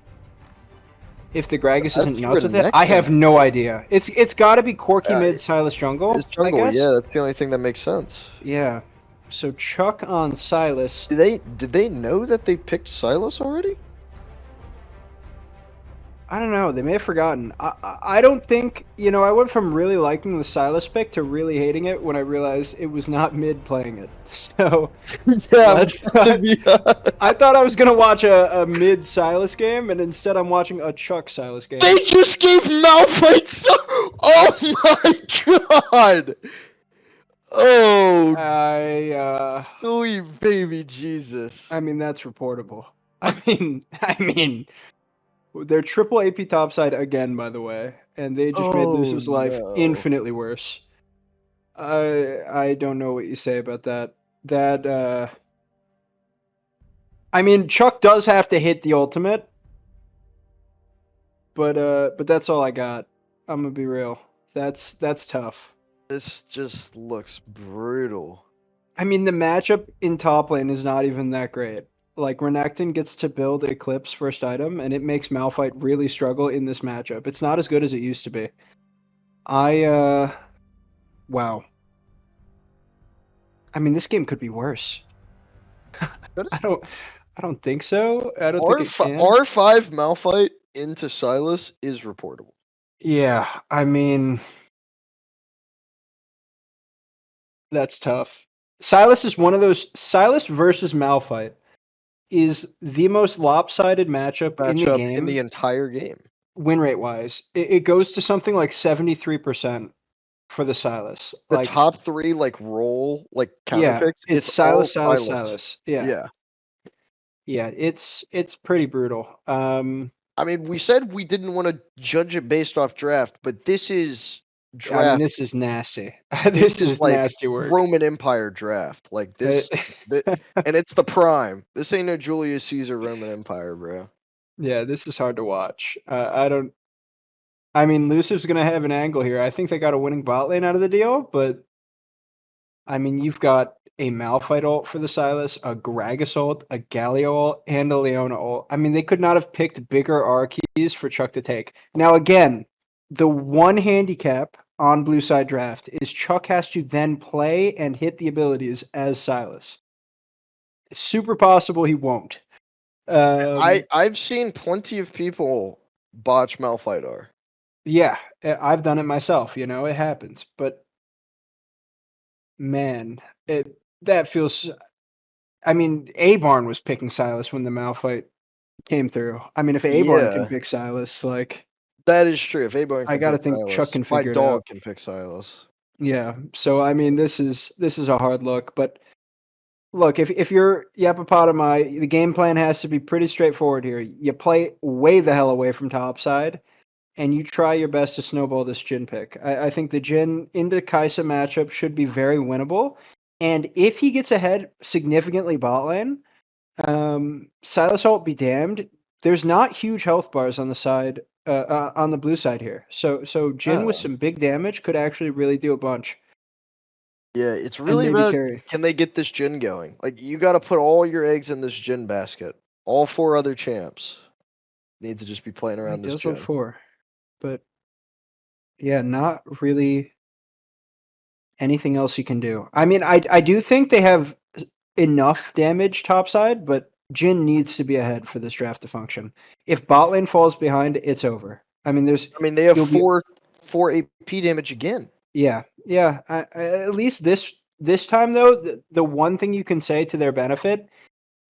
if the Gragas isn't nuts with it, I have no idea. It's got to be Corki mid, Silas jungle. It's jungle, I guess. yeah. That's the only thing that makes sense. Yeah. So Chuck on Silas. Did they know that they picked Silas already? I don't know. They may have forgotten. I don't think, I went from really liking the Silas pick to really hating it when I realized it was not mid playing it. So Yeah, I'm let's gonna be I thought I was going to watch a mid Silas game, and instead I'm watching a Chuck Silas game. They just gave Malphite so. Oh my god! Oh, sweet baby Jesus. I mean, that's reportable. I mean, they're triple AP topside again, by the way, and they just made Oh Lucifer's life no. infinitely worse. I don't know what you say about that. That I mean, Chuck does have to hit the ultimate, but that's all I got. I'm gonna be real. That's tough. This just looks brutal. I mean, the matchup in top lane is not even that great. Like, Renekton gets to build Eclipse first item, and it makes Malphite really struggle in this matchup. It's not as good as it used to be. Wow. I mean, this game could be worse. Could I don't think so. I don't think it R5, can. R5 Malphite into Silas is reportable. Yeah, I mean, that's tough. Silas is one of those. Silas versus Malphite is the most lopsided matchup in the Matchup in the game, entire game. win rate wise. It goes to something like 73% for the Silas. The Like, top three like counter yeah, picks, it's it's all Silas, Silas, Silas. Silas. Yeah, Yeah. yeah, it's pretty brutal. I mean, we said we didn't want to judge it based off draft, but this is I mean, draft. this is nasty. This This is is like nasty work. Roman Empire draft. Like Uh, this, and it's the prime. This ain't no Julius Caesar Roman Empire, bro. yeah, this is hard to watch. I don't. I mean, Lucif's gonna have an angle here. I think they got a winning bot lane out of the deal, but I mean, you've got a Malphite ult for the Silas, a Gragas ult, a Galio ult, and a Leona ult. I mean, they could not have picked bigger R keys for Chuck to take. Now, again, the one handicap on Blue Side Draft is Chuck has to then play and hit the abilities as Silas. It's super possible he won't. I've seen plenty of people botch Malphite R. Yeah, I've done it myself. It happens. But man, that feels. I mean, A-Barn was picking Silas when the Malphite came through. I mean, if A-Barn can Yeah, pick Silas, like, that is true. If Abone I can gotta pick think Chuck Silas, can my figure it dog out. can pick Silas. Yeah. So I mean, this is a hard look. But look, if you're Yappapotomi, the game plan has to be pretty straightforward here. You play way the hell away from topside, and you try your best to snowball this Jin pick. I think the Jin into Kaisa matchup should be very winnable. And if he gets ahead significantly bot lane, Silas ult be damned. There's not huge health bars on the side, on the blue side here. So Jin with Oh. some big damage could actually really do a bunch Yeah, it's and really maybe about carry. can they get this Jin going? Like you got to put all your eggs in this Jin basket. All four other champs need to just be playing He around this does live Jin. 4, but yeah, not really anything else you can do. I mean, I do think they have enough damage topside, but Jin needs to be ahead for this draft to function. If bot lane falls behind, it's over. I mean, I mean, they have you'll be four AP damage again. yeah. At least this time though, the one thing you can say to their benefit,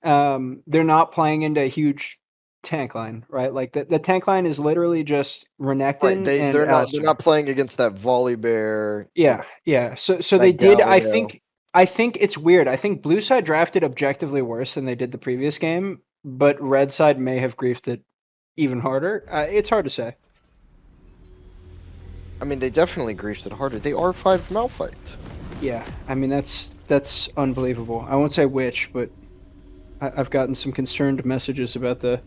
they're not playing into a huge tank line, right? Like the tank line is literally just Right. Renekton They and they're Alistar. not playing against that volley bear, Yeah. So they that did. Galio. I think it's weird. I think Blue Side drafted objectively worse than they did the previous game, but Red Side may have griefed it even harder. It's hard to say. I mean, they definitely griefed it harder. They are 5 Malphite. Yeah, I mean that's unbelievable. I won't say which, but I've gotten some concerned messages about the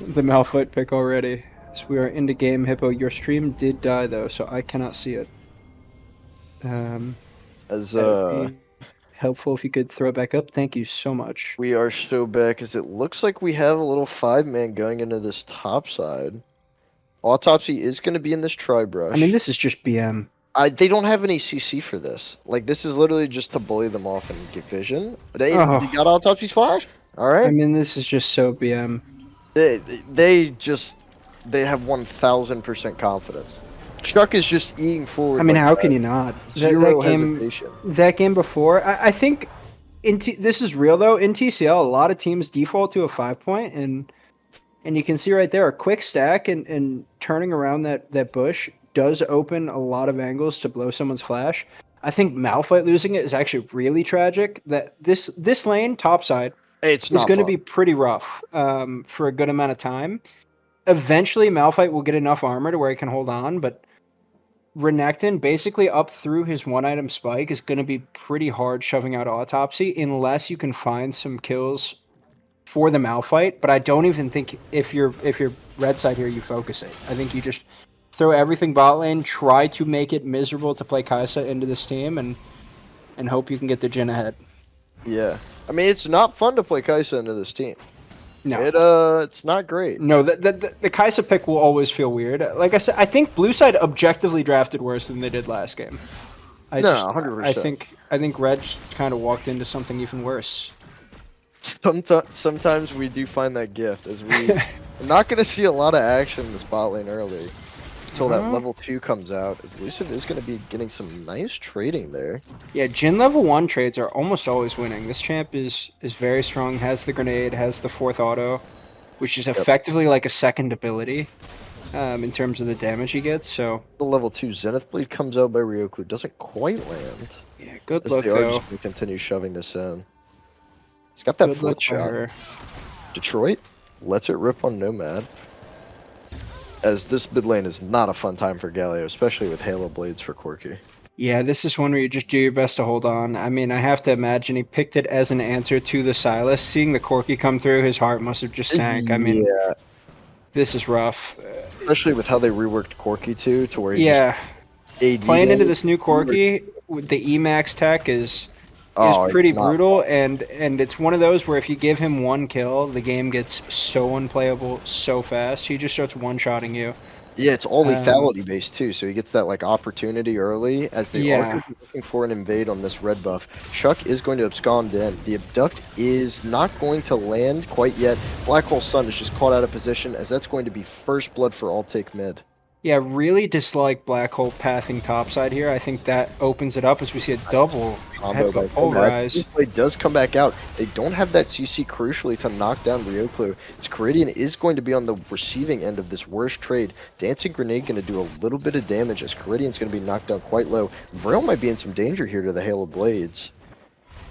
Malphite pick already. So we are into game, Hippo. Your stream did die though, so I cannot see it. As That would be helpful if you could throw it back up. Thank you so much. we are so back, as it looks like we have a little 5-man going into this top side. Autopsy is going to be in this tri-brush. I mean, this is just BM. They don't have any CC for this. Like, this is literally just to bully them off and get vision. They Oh. got Autopsy's flash? Alright. I mean, this is just so BM. They just they have 1000% confidence. Chuck is just eating forward. I mean, like how can you not? zero hesitation. That game before, I think this is real though. In TCL, a lot of teams default to a 5-point, and you can see right there a quick stack and turning around that bush does open a lot of angles to blow someone's flash. I think Malphite losing it is actually really tragic. That this lane topside It's is not going to fun. be pretty rough for a good amount of time. Eventually, Malphite will get enough armor to where he can hold on, but Renekton basically up through his 1-item spike is going to be pretty hard shoving out Autopsy unless you can find some kills for the Malphite. But I don't even think if you're red side here, you focus it. I think you just throw everything bot lane, try to make it miserable to play Kai'Sa into this team, and hope you can get the Jhin ahead. Yeah. I mean, it's not fun to play Kai'Sa into this team. No. It's not great. No, the Kai'Sa pick will always feel weird. Like I said, I think blue side objectively drafted worse than they did last game. 100%. I think red kind of walked into something even worse. Sometimes we do find that gift, as we're not going to see a lot of action in this bot lane early until that level 2 comes out, as Lucid is going to be getting some nice trading there. Yeah, Jhin level 1 trades are almost always winning. This champ is very strong, has the grenade, has the 4th auto, which is effectively like a second ability in terms of the damage he gets. So The level 2 Zenith Blade comes out by Ryoklu, doesn't quite land. yeah, good As luck they are though. just going to continue shoving this in. He's got that Good luck foot for shot. her. Detroit lets it rip on Nomad. As this mid lane is not a fun time for Galio, especially with Halo Blades for Corki. Yeah, this is one where you just do your best to hold on. I mean, I have to imagine he picked it as an answer to the Silas. Seeing the Corki come through, his heart must have just sank. I mean, Yeah, this is rough. especially with how they reworked Corki too, to where he Yeah, just AD playing into it. this new Corki, with the Emax tech is Oh, pretty it's not brutal, and it's one of those where if you give him one kill, the game gets so unplayable so fast. He just starts one-shotting you. Yeah, it's all lethality based too, so he gets that like opportunity early as they are Yeah. gonna be looking for an invade on this red buff. Chuck is going to abscond in. The abduct is not going to land quite yet. Black Hole Sun is just caught out of position, as that's going to be first blood for all take mid. Yeah, really dislike Black Hole pathing topside here. I think that opens it up as we see a double Combo by pulverize. This play does come back out. They don't have that CC crucially to knock down Ryoklu. As Caridian is going to be on the receiving end of this worst trade. Dancing Grenade going to do a little bit of damage as Caridian's going to be knocked down quite low. Vrail might be in some danger here to the Halo Blades.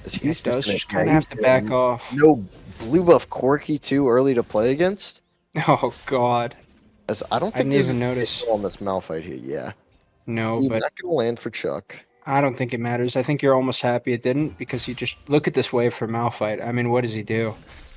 As He does just kind of have to back off. No blue buff Corki too early to play against. Oh god. As I don't I think didn't there's even a notice. kill on this Malphite here. Yeah, No, he's but not going to land for Chuck. I don't think it matters. I think you're almost happy it didn't because you just look at this wave for Malphite. I mean, what does he do?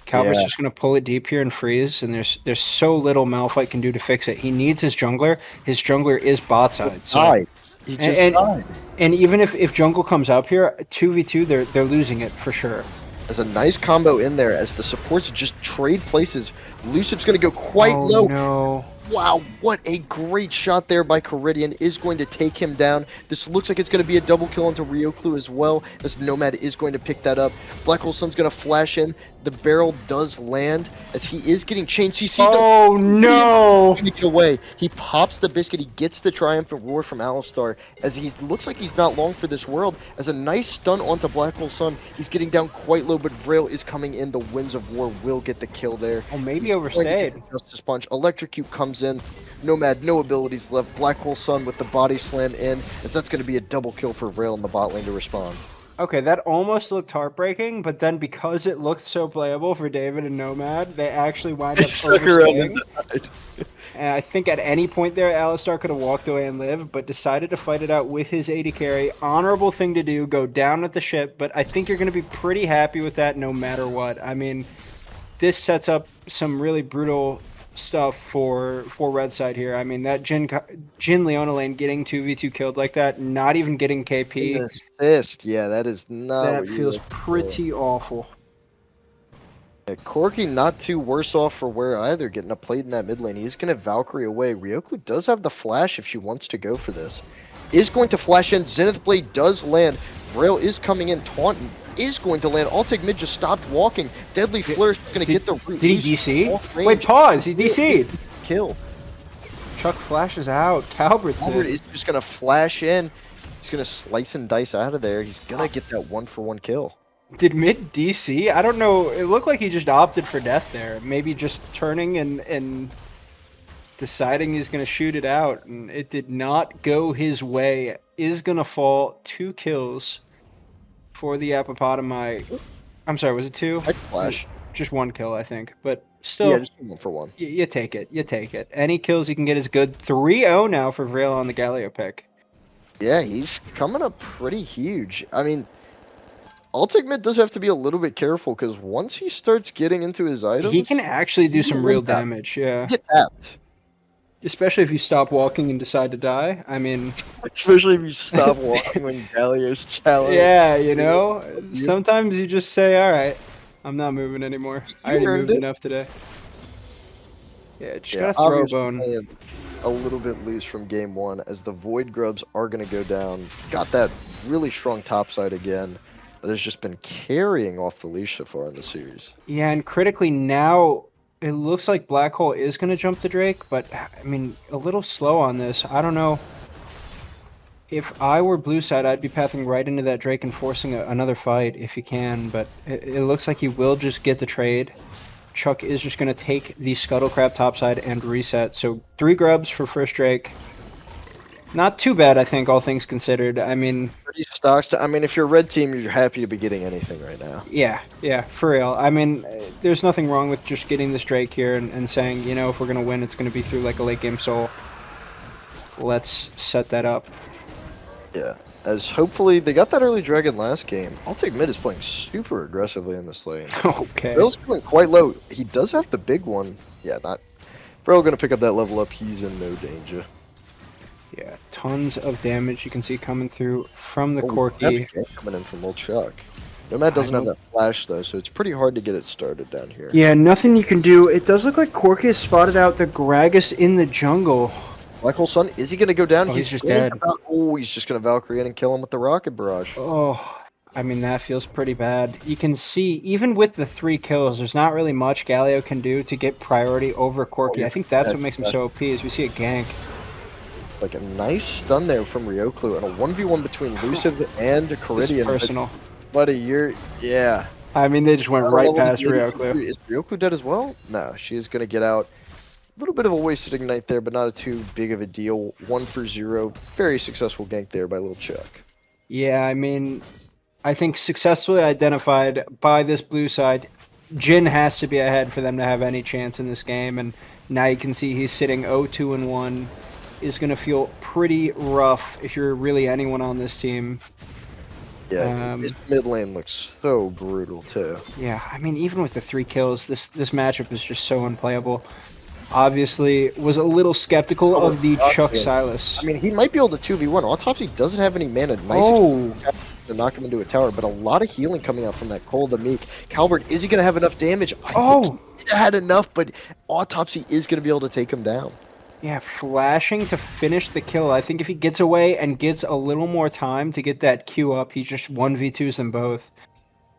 Calvert's just gonna pull it deep here and freeze, and there's so little Malphite can do to fix it. He needs his jungler. His jungler is bot side. So Died. He just died. and even if jungle comes up here, 2v2, they're losing it for sure. There's a nice combo in there as the supports just trade places. Lucif's going to go quite low. No. Wow, what a great shot there by Caridian is going to take him down. This looks like it's going to be a double kill onto Ryoklu as well, as Nomad is going to pick that up. Black Hole Sun's going to flash in. The barrel does land as he is getting chained. CC. Oh no! Get away. He pops the biscuit. He gets the triumphant roar from Alistar as he looks like he's not long for this world. As a nice stun onto Black Hole Sun. He's getting down quite low, but Vrail is coming in. The Winds of War will get the kill there. Oh, maybe He's overstayed. Justice Punch. Electrocute comes in. Nomad, no abilities left. Black Hole Sun with the body slam in, as that's going to be a double kill for Vrail in the bot lane to respond. Okay, that almost looked heartbreaking, but then because it looked so playable for David and Nomad, they actually wind up overstaying. And I think at any point there, Alistar could have walked away and lived, but decided to fight it out with his AD carry. Honorable thing to do, go down with the ship, but I think you're going to be pretty happy with that no matter what. I mean, this sets up some really brutal stuff for red side here. I mean, that Jhin Leona lane getting 2v2 killed like that, not even getting KP. Assist, yeah, that is not. That feels pretty awful. Yeah, Corki not too worse off for wear either, getting a plate in that mid lane. He's going to Valkyrie away. Ryoklu does have the flash if she wants to go for this. Is going to flash in. Zenith Blade does land. Vrail is coming in. Taunton is going to land. Altic mid just stopped walking. Deadly Flourish is going to get the root. Did he DC? Wait, pause. He DC'd. Kill. Chuck flashes out. Calvert's Calvert it. is just gonna flash in. He's gonna slice and dice out of there. He's gonna get that 1-for-1 kill. Did mid DC? I don't know. It looked like he just opted for death there. Maybe just turning and deciding he's going to shoot it out. And it did not go his way. Is going to fall. 2 kills for the Yappapotomi. I'm sorry, was it 2? I flash. Just 1 kill, I think. But still, Yeah, just 1-for-1. you take it. You take it. Any kills you can get is good. 3-0 now for Vrail on the Galio pick. Yeah, he's coming up pretty huge. I mean, Ultimate does have to be a little bit careful because once he starts getting into his items, He can actually do he some can real win that. damage, yeah. Get tapped. Especially if you stop walking and decide to die. I mean, Especially if you stop walking when Galio's challenged. yeah, you know, sometimes you just say, all right, I'm not moving anymore. I already earned moved it. enough today. Yeah, just Yeah, gotta throw a obviously bone. playing a little bit loose from game 1 as the Void Grubs are going to go down. Got that really strong topside again that has just been carrying off the leash so far in the series. Yeah, and critically now, it looks like Black Hole is gonna jump the Drake, but I mean, a little slow on this. I don't know. If I were blue side, I'd be pathing right into that Drake and forcing another fight if you can, but it looks like he will just get the trade. Chuck is just going to take the Scuttle Crab topside and reset. So 3 grubs for first Drake. Not too bad, I think, all things considered. I mean, Pretty stocks. I mean, if you're a red team, you're happy to be getting anything right now. yeah, for real. I mean, there's nothing wrong with just getting this Drake here and saying, you know, if we're going to win, it's going to be through like a late game soul. Let's set that up. Yeah. As hopefully they got that early dragon last game. I'll take mid is playing super aggressively in this lane. Okay. Bill's going quite low. He does have the big one. Yeah, not. Bro going to pick up that level up. He's in no danger. Yeah, tons of damage you can see coming through from the Oh, Corky. heavy gank coming in from old Chuck. Nomad doesn't have that flash though, so it's pretty hard to get it started down here. Yeah, nothing you can do. It does look like Corky has spotted out the Gragas in the jungle. Black Hole Sun, is he going to go down? Oh, he's just going dead. he's just going to Valkyrie in and kill him with the rocket barrage. Oh, I mean, that feels pretty bad. You can see, even with the 3 kills, there's not really much Galio can do to get priority over Corky. I think that's what makes him so OP, is we see a gank. Like a nice stun there from Ryoklu and a 1v1 between Luciv and Caridian. It's personal. Buddy, yeah. I mean, they just went right past Ryoklu. Is Ryoklu dead as well? No, she is going to get out. A little bit of a wasted ignite there, but not too big of a deal. 1-for-0. Very successful gank there by Little Chuck. Yeah, I mean, I think successfully identified by this blue side. Jin has to be ahead for them to have any chance in this game, and now you can see he's sitting 0-2-1. Is going to feel pretty rough if you're really anyone on this team. Yeah, his mid lane looks so brutal too. Yeah, I mean, even with the 3 kills, this matchup is just so unplayable. Obviously, was a little skeptical of the Chuck Silas. I mean, he might be able to 2v1. Autopsy doesn't have any mana. Oh! To knock him into a tower, but a lot of healing coming out from that Cole the Meek. Calvert, is he going to have enough damage? I think he had enough, but Autopsy is going to be able to take him down. Yeah, flashing to finish the kill. I think if he gets away and gets a little more time to get that Q up, he just 1v2s them both.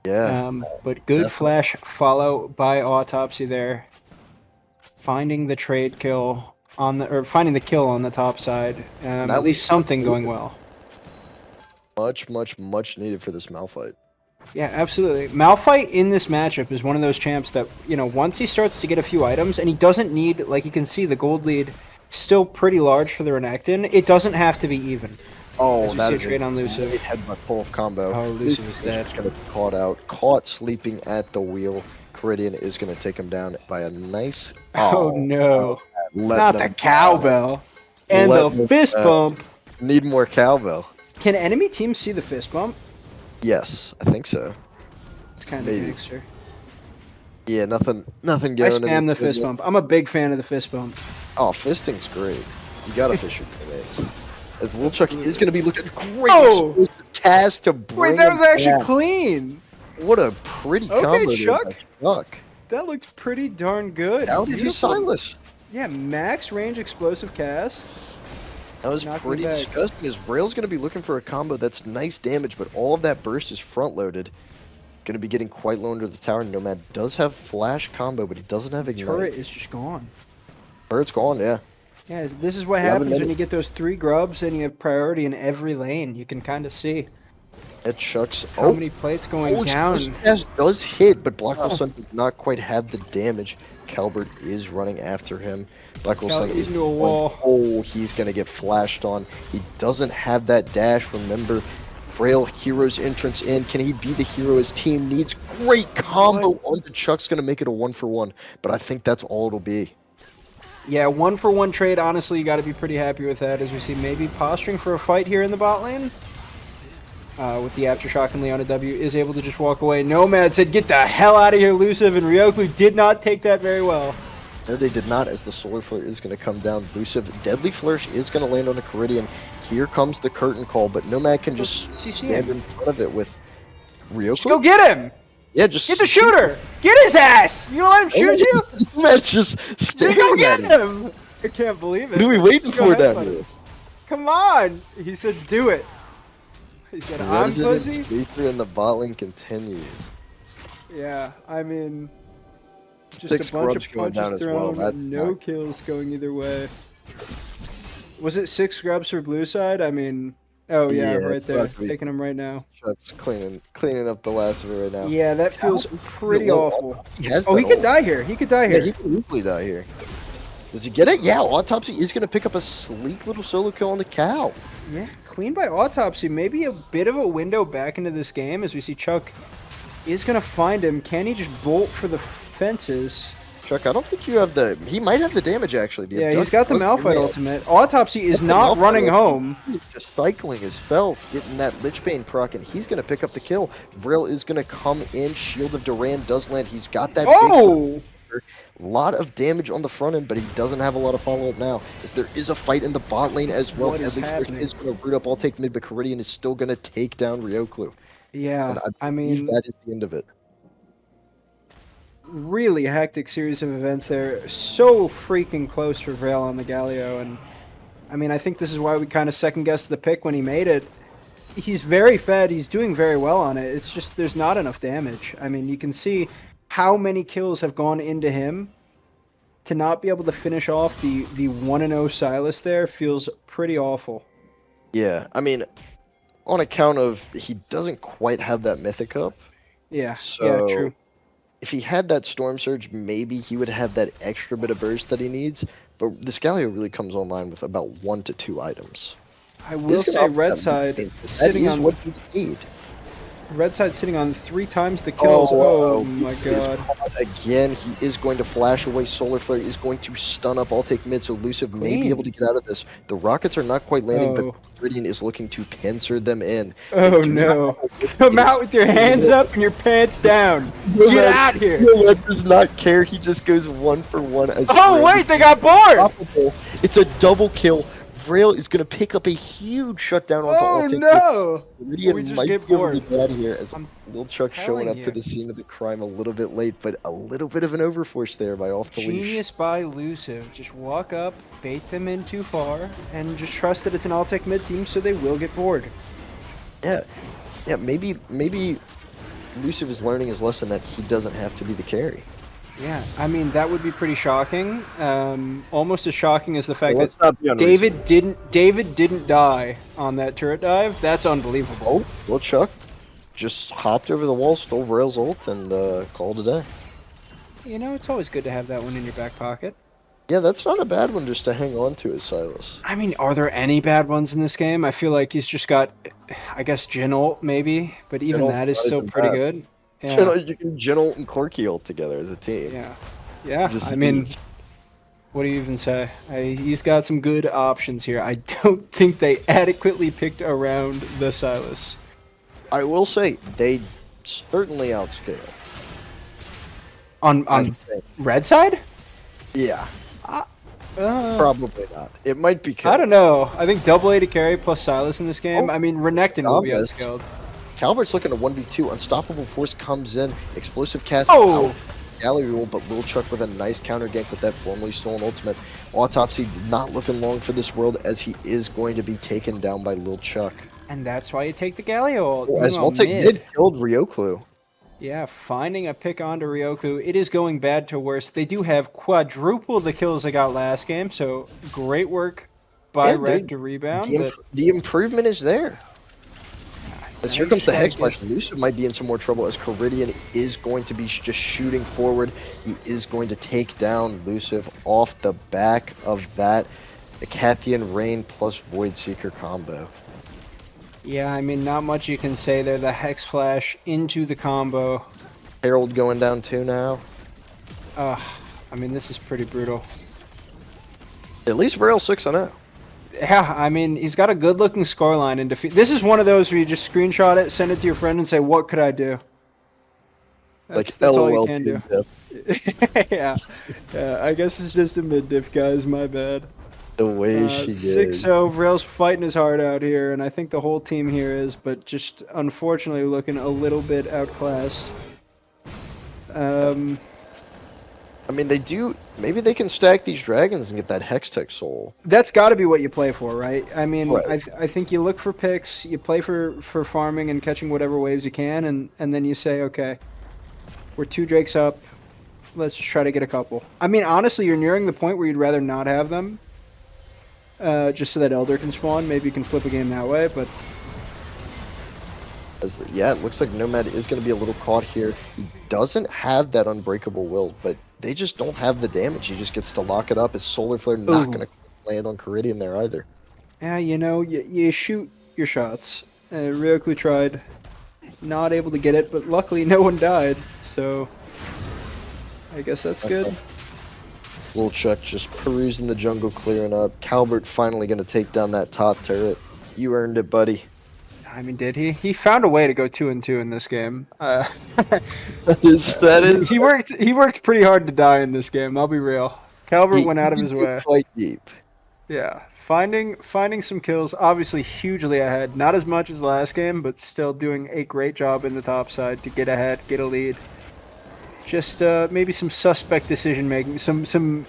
Yeah. But good flash follow by Autopsy there. Finding the trade kill on the, or finding the kill on the top side. At least something going well. Much needed for this Malphite. Yeah, absolutely. Malphite in this matchup is one of those champs that, you know, once he starts to get a few items, and he doesn't need, like you can see, the gold lead still pretty large for the Renekton. It doesn't have to be even. Oh, that is a trade on Luciv. Headbutt pull-off combo. Oh, Luciv is dead. Going to be caught out. Caught sleeping at the wheel. Caridian is going to take him down by a nice... Oh no. Not the cowbell. And the fist bump. Need more cowbell. Can enemy teams see the fist bump? Yes, I think so. It's kind of gangster. Yeah, nothing going. I spam the fist bump. I'm a big fan of the fist bump. Oh, fisting's great. You gotta fish your teammates. As Little Chuck is going to be looking great. Oh! Cast to bring Wait, that was actually down. Clean. What a pretty combo there Chuck. by Chuck. That looked pretty darn good. How did you Silas? Yeah, max range explosive cast. That was pretty disgusting. As Vrail's going to be looking for a combo that's nice damage, but all of that burst is front loaded. Going to be getting quite low under the tower. Nomad does have flash combo, but he doesn't have ignite. Turret is just gone. Turret's gone, yeah. Yeah, this is what happens when you get those 3 grubs and you have priority in every lane. You can kind of see It chucks. how many plates going down. Does hit, but Blackwell Sun does not quite have the damage. Calbert is running after him. Blackwell Sun is into a wall. Oh, he's gonna get flashed on. He doesn't have that dash. Remember, Frail Hero's entrance in. Can he be the hero his team needs? Great combo onto Chuck's gonna make it a 1-for-1, but I think that's all it'll be. Yeah, 1-for-1 trade. Honestly, you got to be pretty happy with that. As we see, maybe posturing for a fight here in the bot lane. With the Aftershock and Leona W is able to just walk away. Nomad said, "Get the hell out of here, Luciv," and Ryoklu did not take that very well. No, they did not, as the Solar Flare is going to come down. Luciv, Deadly Flourish is going to land on a Caridian. Here comes the curtain call, but Nomad can just stand in front of it with Ryoklu. Just go get him! Yeah, just get the shooter! Get his ass! You don't let him shoot you? Nomad's just staring go get at him! I can't believe it. What are we waiting for down here? Come on! He said, do it. He said, I'm pussy. Speaker in the bot lane continues. Yeah, I mean, just 6 a bunch grubs of going down punches as well. thrown, That's no not... kills going either way. Was it 6 grubs for blue side? I mean, oh yeah, right there, taking him right now. Chuck's cleaning up the last of it right now. Yeah, that feels pretty awful. He has he could die here. He could die here. Yeah, he could easily die here. Does he get it? Yeah, Autopsy is going to pick up a sleek little solo kill on the cow. Yeah, clean by Autopsy. Maybe a bit of a window back into this game as we see Chuck is going to find him. Can he just bolt for the fences? Chuck, I don't think you have the... He might have the damage, actually. Yeah, he's got the Malphite ultimate. Autopsy is not running home. He's just cycling his stealth, getting that Lich Bane proc, and he's going to pick up the kill. Vril is going to come in. Shield of Duran does land. He's got that big... A lot of damage on the front end, but he doesn't have a lot of follow-up now, as there is a fight in the bot lane as well. Deadly Flourish is going to root up. I'll take mid, but Caridian is still going to take down Ryoklu. Yeah, I mean... that is the end of it. Really hectic series of events there. So freaking close for Vril on the Galio, and I mean, I think this is why we kind of second-guessed the pick when he made it. He's very fed. He's doing very well on it. It's just there's not enough damage. I mean, you can see how many kills have gone into him. To not be able to finish off the 1-0 Silas there feels pretty awful. Yeah, I mean, on account of he doesn't quite have that Mythic up. Yeah, so yeah, true. If he had that Storm Surge, maybe he would have that extra bit of burst that he needs. But this Galio really comes online with about 1 to 2 items. I will say red side sitting on what you need. Red side sitting on 3 times the kills. Oh my god. Again, he is going to flash away. Solar Flare is going to stun up. I'll take mid, so Luciv may be able to get out of this. The rockets are not quite landing, but Caridian is looking to pincer them in. Oh no. Come out with your hands up and your pants down. Get out here. Nomad does not care. He just goes 1-for-1 as wait, they got bored! It's a double kill. Vril is going to pick up a huge shutdown onto no! We just get bored. Out here as Lil Chuck showing up to the scene of the crime a little bit late, but a little bit of an overforce there by Off the Leash. Genius by Luciv. Just walk up, bait them in too far, and just trust that it's an all-tech mid team, so they will get bored. Yeah, maybe Luciv is learning his lesson that he doesn't have to be the carry. Yeah, I mean, that would be pretty shocking. Almost as shocking as the fact that David didn't die on that turret dive. That's unbelievable. Oh, Lil Chuck just hopped over the wall, stole Vril's ult, and called it a day. You know, it's always good to have that one in your back pocket. Yeah, that's not a bad one just to hang on to as Silas. I mean, are there any bad ones in this game? I feel like he's just got, I guess, Jhin ult maybe, but even that is still pretty good. Yeah. You can Jhin ult and Corki ult together as a team. Yeah. I mean, what do you even say? He's got some good options here. I don't think they adequately picked around the Silas. I will say they certainly outscale. On red side? Yeah. Probably not. It might be. I don't know. I think double A to carry plus Silas in this game. I mean, Renekton will be outscaled. Calbert's looking at 1v2. Unstoppable Force comes in. Explosive cast out. Gallery rule, but Lil Chuck with a nice counter gank with that formerly stolen ultimate. Autopsy not looking long for this world as he is going to be taken down by Lil Chuck. And that's why you take the Galio ult. As Voltec mid killed Ryoklu. Yeah, finding a pick onto Ryoku. It is going bad to worse. They do have quadruple the kills they got last game, so great work by Yeah, Red to rebound, but the improvement is there. As now here you comes just the gotta Hex get. Flash, Lucid might be in some more trouble as Caridian is going to be just shooting forward. He is going to take down Luciv off the back of that Icathian Rain plus Void Seeker combo. Yeah, I mean, not much you can say there. The Hex Flash into the combo. Herald going down too now. Uh, I mean, this is pretty brutal. At least Vrail 6-0. Yeah, I mean, he's got a good-looking scoreline in defeat. This is one of those where you just screenshot it, send it to your friend, and say, "What could I do?" Like That's all you LOL can to do. Yeah, yeah. I guess it's just a mid-diff, guys. My bad. the way she did. 6-0. Vrail's fighting his heart out here, and I think the whole team here is, but just unfortunately looking a little bit outclassed. I mean, they do. Maybe they can stack these dragons and get that Hextech soul. That's got to be what you play for, right? I mean, Right. I think you look for picks, you play for farming and catching whatever waves you can, and then you say, okay, we're 2 drakes up, let's just try to get a couple. I mean, honestly, you're nearing the point where you'd rather not have them, just so that Elder can spawn. Maybe you can flip a game that way, but Yeah, it looks like Nomad is going to be a little caught here. He doesn't have that Unbreakable Will, but they just don't have the damage. He just gets to lock it up. His Solar Flare not Ooh. going to land on Caridian there either. yeah, you shoot your shots. Ryoku tried, not able to get it, but luckily no one died, so I guess that's good. Little Chuck just perusing the jungle, clearing up. Calbert finally going to take down that top turret. You earned it, buddy. I mean, did he? He found a way to go 2-2 in this game. That is. He worked pretty hard to die in this game. I'll be real. Calvert went out of his way. Quite deep. Yeah, finding some kills. Obviously, hugely ahead. Not as much as last game, but still doing a great job in the top side to get ahead, get a lead. Just maybe some suspect decision making. Some,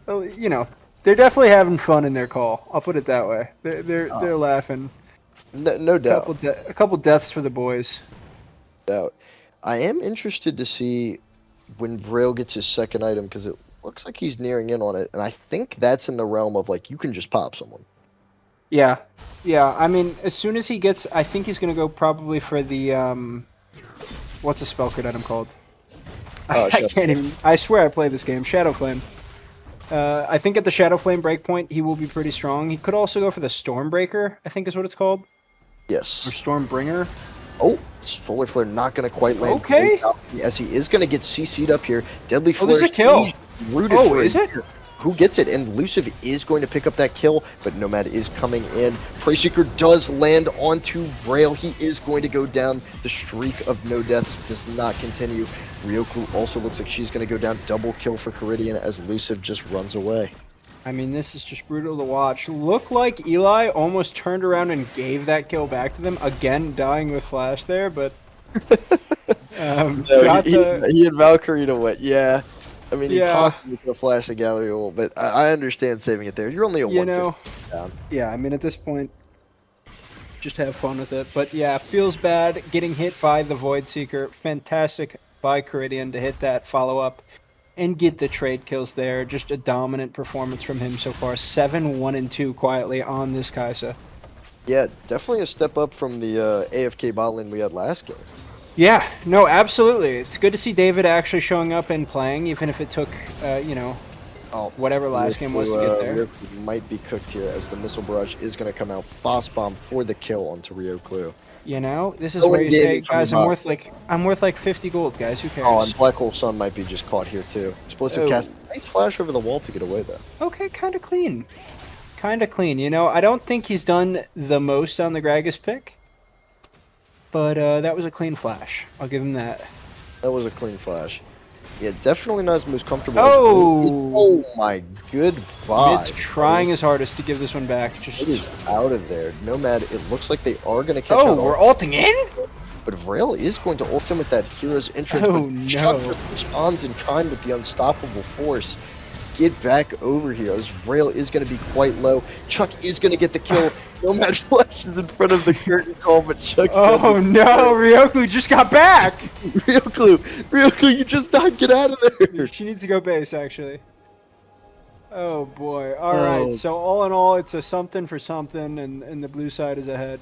you know, they're definitely having fun in their call. I'll put it that way. They're laughing. No doubt. A couple deaths for the boys. Doubt. I am interested to see when Vrail gets his second item because it looks like he's nearing in on it, and I think that's in the realm of like you can just pop someone. Yeah, yeah. I mean, as soon as he gets, I think he's gonna go probably for the what's the spell crit item called? I can't even. I swear I play this game. Shadow Flame. I think at the Shadow Flame breakpoint he will be pretty strong. He could also go for the Stormbreaker, I think is what it's called. Yes. Or Stormbringer. Oh, Solar Flare not going to quite land. Okay. As he is going to get CC'd up here. Deadly Flare. This is a kill. Oh, is it? Who gets it? And Luciv is going to pick up that kill, but Nomad is coming in. Prey Seeker does land onto Vrail. He is going to go down. The streak of no deaths does not continue. Ryoku also looks like she's going to go down. Double kill for Caridian as Luciv just runs away. I mean, this is just brutal to watch. Looked like Eli almost turned around and gave that kill back to them. Again, dying with Flash there, but... No, he had Valkyrie to what? Yeah. I mean, he possibly could have flashed the gallery ult, but I understand saving it there. You're only a 150 down. Yeah, I mean, at this point, just have fun with it. But yeah, feels bad getting hit by the Void Seeker. Fantastic by Caridian to hit that follow-up and get the trade kills there. Just a dominant performance from him so far. 7-1-2 quietly on this Kai'Sa. Yeah, definitely a step up from the AFK bot lane we had last game. Yeah, no, absolutely. It's good to see David actually showing up and playing, even if it took, whatever last game was to get there. Ryoku might be cooked here as the Missile Barrage is going to come out. Fast Bomb for the kill onto Ryoku. You know, this is where you say, guys, I'm worth like 50 gold, guys. Who cares? Oh, and Black Hole Sun might be just caught here too. Explosive cast. Nice flash over the wall to get away though. Okay, kind of clean. Kind of clean. You know, I don't think he's done the most on the Gragas pick. But that was a clean flash. I'll give him that. That was a clean flash. Yeah, definitely not his most comfortable. Oh my goodbye. Mid's trying his hardest to give this one back. Just it is out of there. Nomad, it looks like they are going to catch out. Oh, we're ulting in? But Vrail is going to ult him with that Hero's Entrance. Oh, but no. Chuck responds in kind with the Unstoppable Force. Get back over here as Vrail is going to be quite low. Chuck is going to get the kill. Nomad flashes in front of the curtain call, but Chuck's Oh no, Ryoku just got back! Ryoklu, you just not get out of there! She needs to go base, actually. Oh boy. Alright, so all in all, it's a something for something, and the blue side is ahead.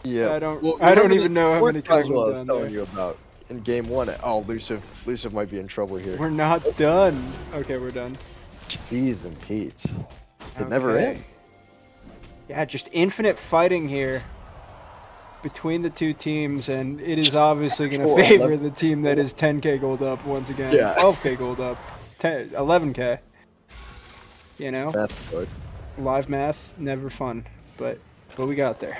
Yeah. I don't Well, I don't remember even know how many kills triangle I we've was done telling there. you about in game 1. Oh, Luciv might be in trouble here. We're not done. Okay, we're done. Jeez and Pete. It never Okay. ends. Yeah, just infinite fighting here between the two teams, and it is obviously going to Sure, favor the team that is 10k gold up once again. Yeah. 12k gold up. 11k. You know? That's good. Live math, never fun. But we got there.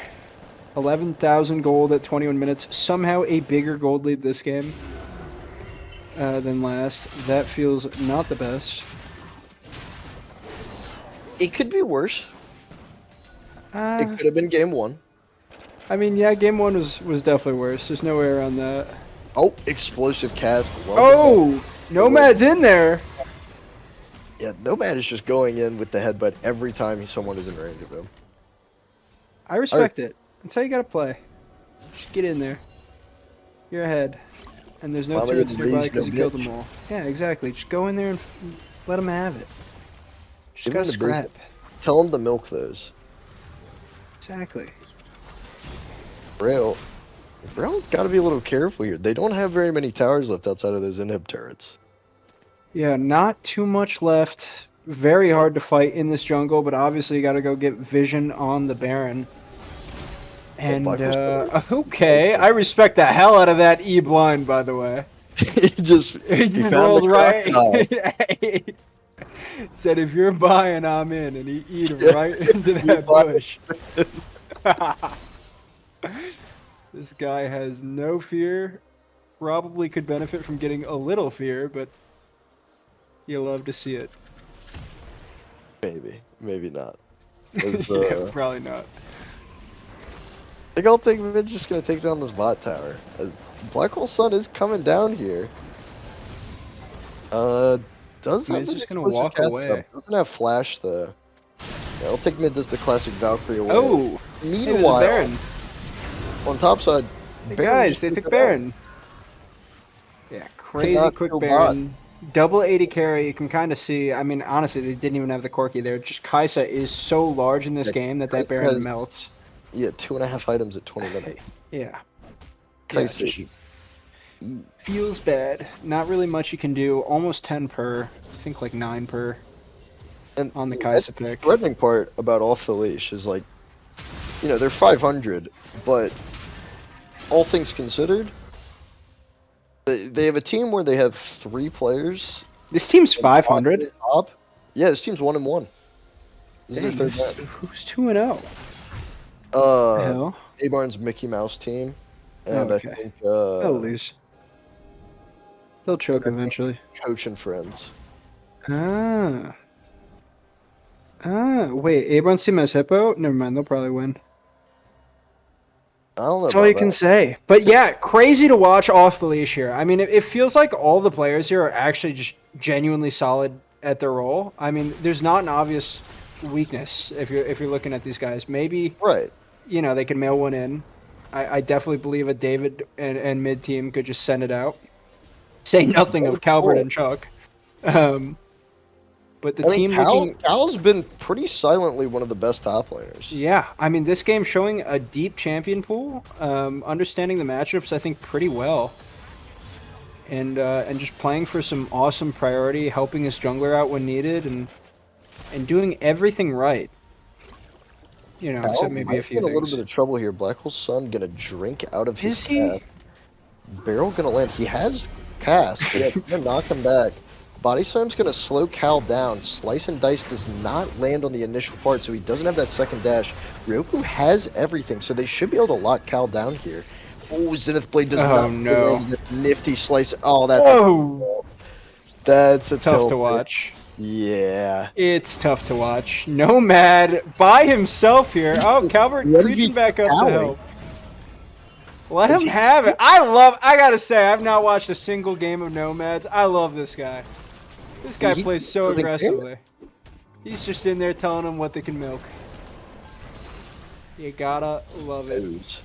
11,000 gold at 21 minutes. Somehow a bigger gold lead this game than last. That feels not the best. It could be worse. Uh, It could have been game 1. I mean, yeah, game 1 was definitely worse. There's no way around that. Oh, explosive cask. Oh! Nomad's in there! Yeah, Nomad is just going in with the headbutt every time someone is in range of him. I respect it. That's how you gotta play. Just get in there. You're ahead. And there's no Mama turrets didn't nearby raise because no you killed bitch. them all. Yeah, exactly. Just go in there and let them have it. Just Give gotta him the boost. scrap. Tell him to milk those. Exactly. Braille's got to be a little careful here. They don't have very many towers left outside of those inhib turrets. Yeah, not too much left. Very hard to fight in this jungle, but obviously you gotta go get vision on the Baron. And, okay, I respect the hell out of that E-blind, by the way. he He found rolled the right. crocodile. Said, if you're buying, I'm in, and he eat Yeah. right into that bush. This guy has no fear. Probably could benefit from getting a little fear, but you love to see it. Maybe not. 'Cause, Yeah, probably not. I don't think Mid's just gonna take down this bot tower. As Black Hole Sun is coming down here. Does have Mid's an just gonna explosive walk cast away. up. Doesn't have flash though. Yeah, I'll take Mid as the classic Valkyrie away. Oh! Hey, there's a Meanwhile, Baron. on top side, Hey Baron guys, just they took took it out. Baron. Yeah, crazy Cannot quick kill Baron. Double 80 carry, you can kind of see. I mean, honestly, they didn't even have the Corki there. Just Kaisa is so large in this Yeah, game that Kaisa Baron has- melts. Yeah, 2.5 items at 20 minutes. Yeah. Kaisa just is- feels bad. Not really much you can do. Almost 10 per. I think like 9 per And on the that's Kaisa pick. The threatening part about off the leash is like, you know, they're 500, but all things considered, they have a team where they have 3 players. This team's 500. Top. Yeah, this team's 1-1. This is their third match. Who's 2-0? Uh, Hell. A-Barn's Mickey Mouse team, and Okay. I think They'll lose. They'll choke eventually. Coach and Friends. Ah. Wait, Abron's team has Hippo? Never mind, they'll probably win. I don't know. That's all about you can that. say. But yeah, crazy to watch off the leash here. I mean, it feels like all the players here are actually just genuinely solid at their role. I mean, there's not an obvious weakness if you're looking at these guys. Maybe, Right. you know, they could mail one in. I definitely believe a David and mid team could just send it out. Say nothing of Calvert and Chuck. But the team looking... Cal's been pretty silently one of the best top laners. Yeah, I mean, this game showing a deep champion pool, understanding the matchups, I think, pretty well. And just playing for some awesome priority, helping his jungler out when needed, and doing everything right. You know, except maybe a few in a little things. bit of trouble here. Black Hole Sun gonna drink out of his Is he? cast. Barrel gonna land. He has cast. Yeah, gonna knock him back. Body Slam's gonna slow Cal down. Slice and Dice does not land on the initial part, so he doesn't have that second dash. Ryoku has everything, so they should be able to lock Cal down here. Oh, Zenith Blade does not no. land with nifty slice. Oh, that's a Tough tilt. to watch. Yeah. It's tough to watch. Nomad by himself here. Oh, Calvert creeping back up to help. Let him have it. I gotta say, I've not watched a single game of Nomads. I love this guy. This guy plays so doesn't care. aggressively. He's just in there telling them what they can milk. You gotta love it. Those.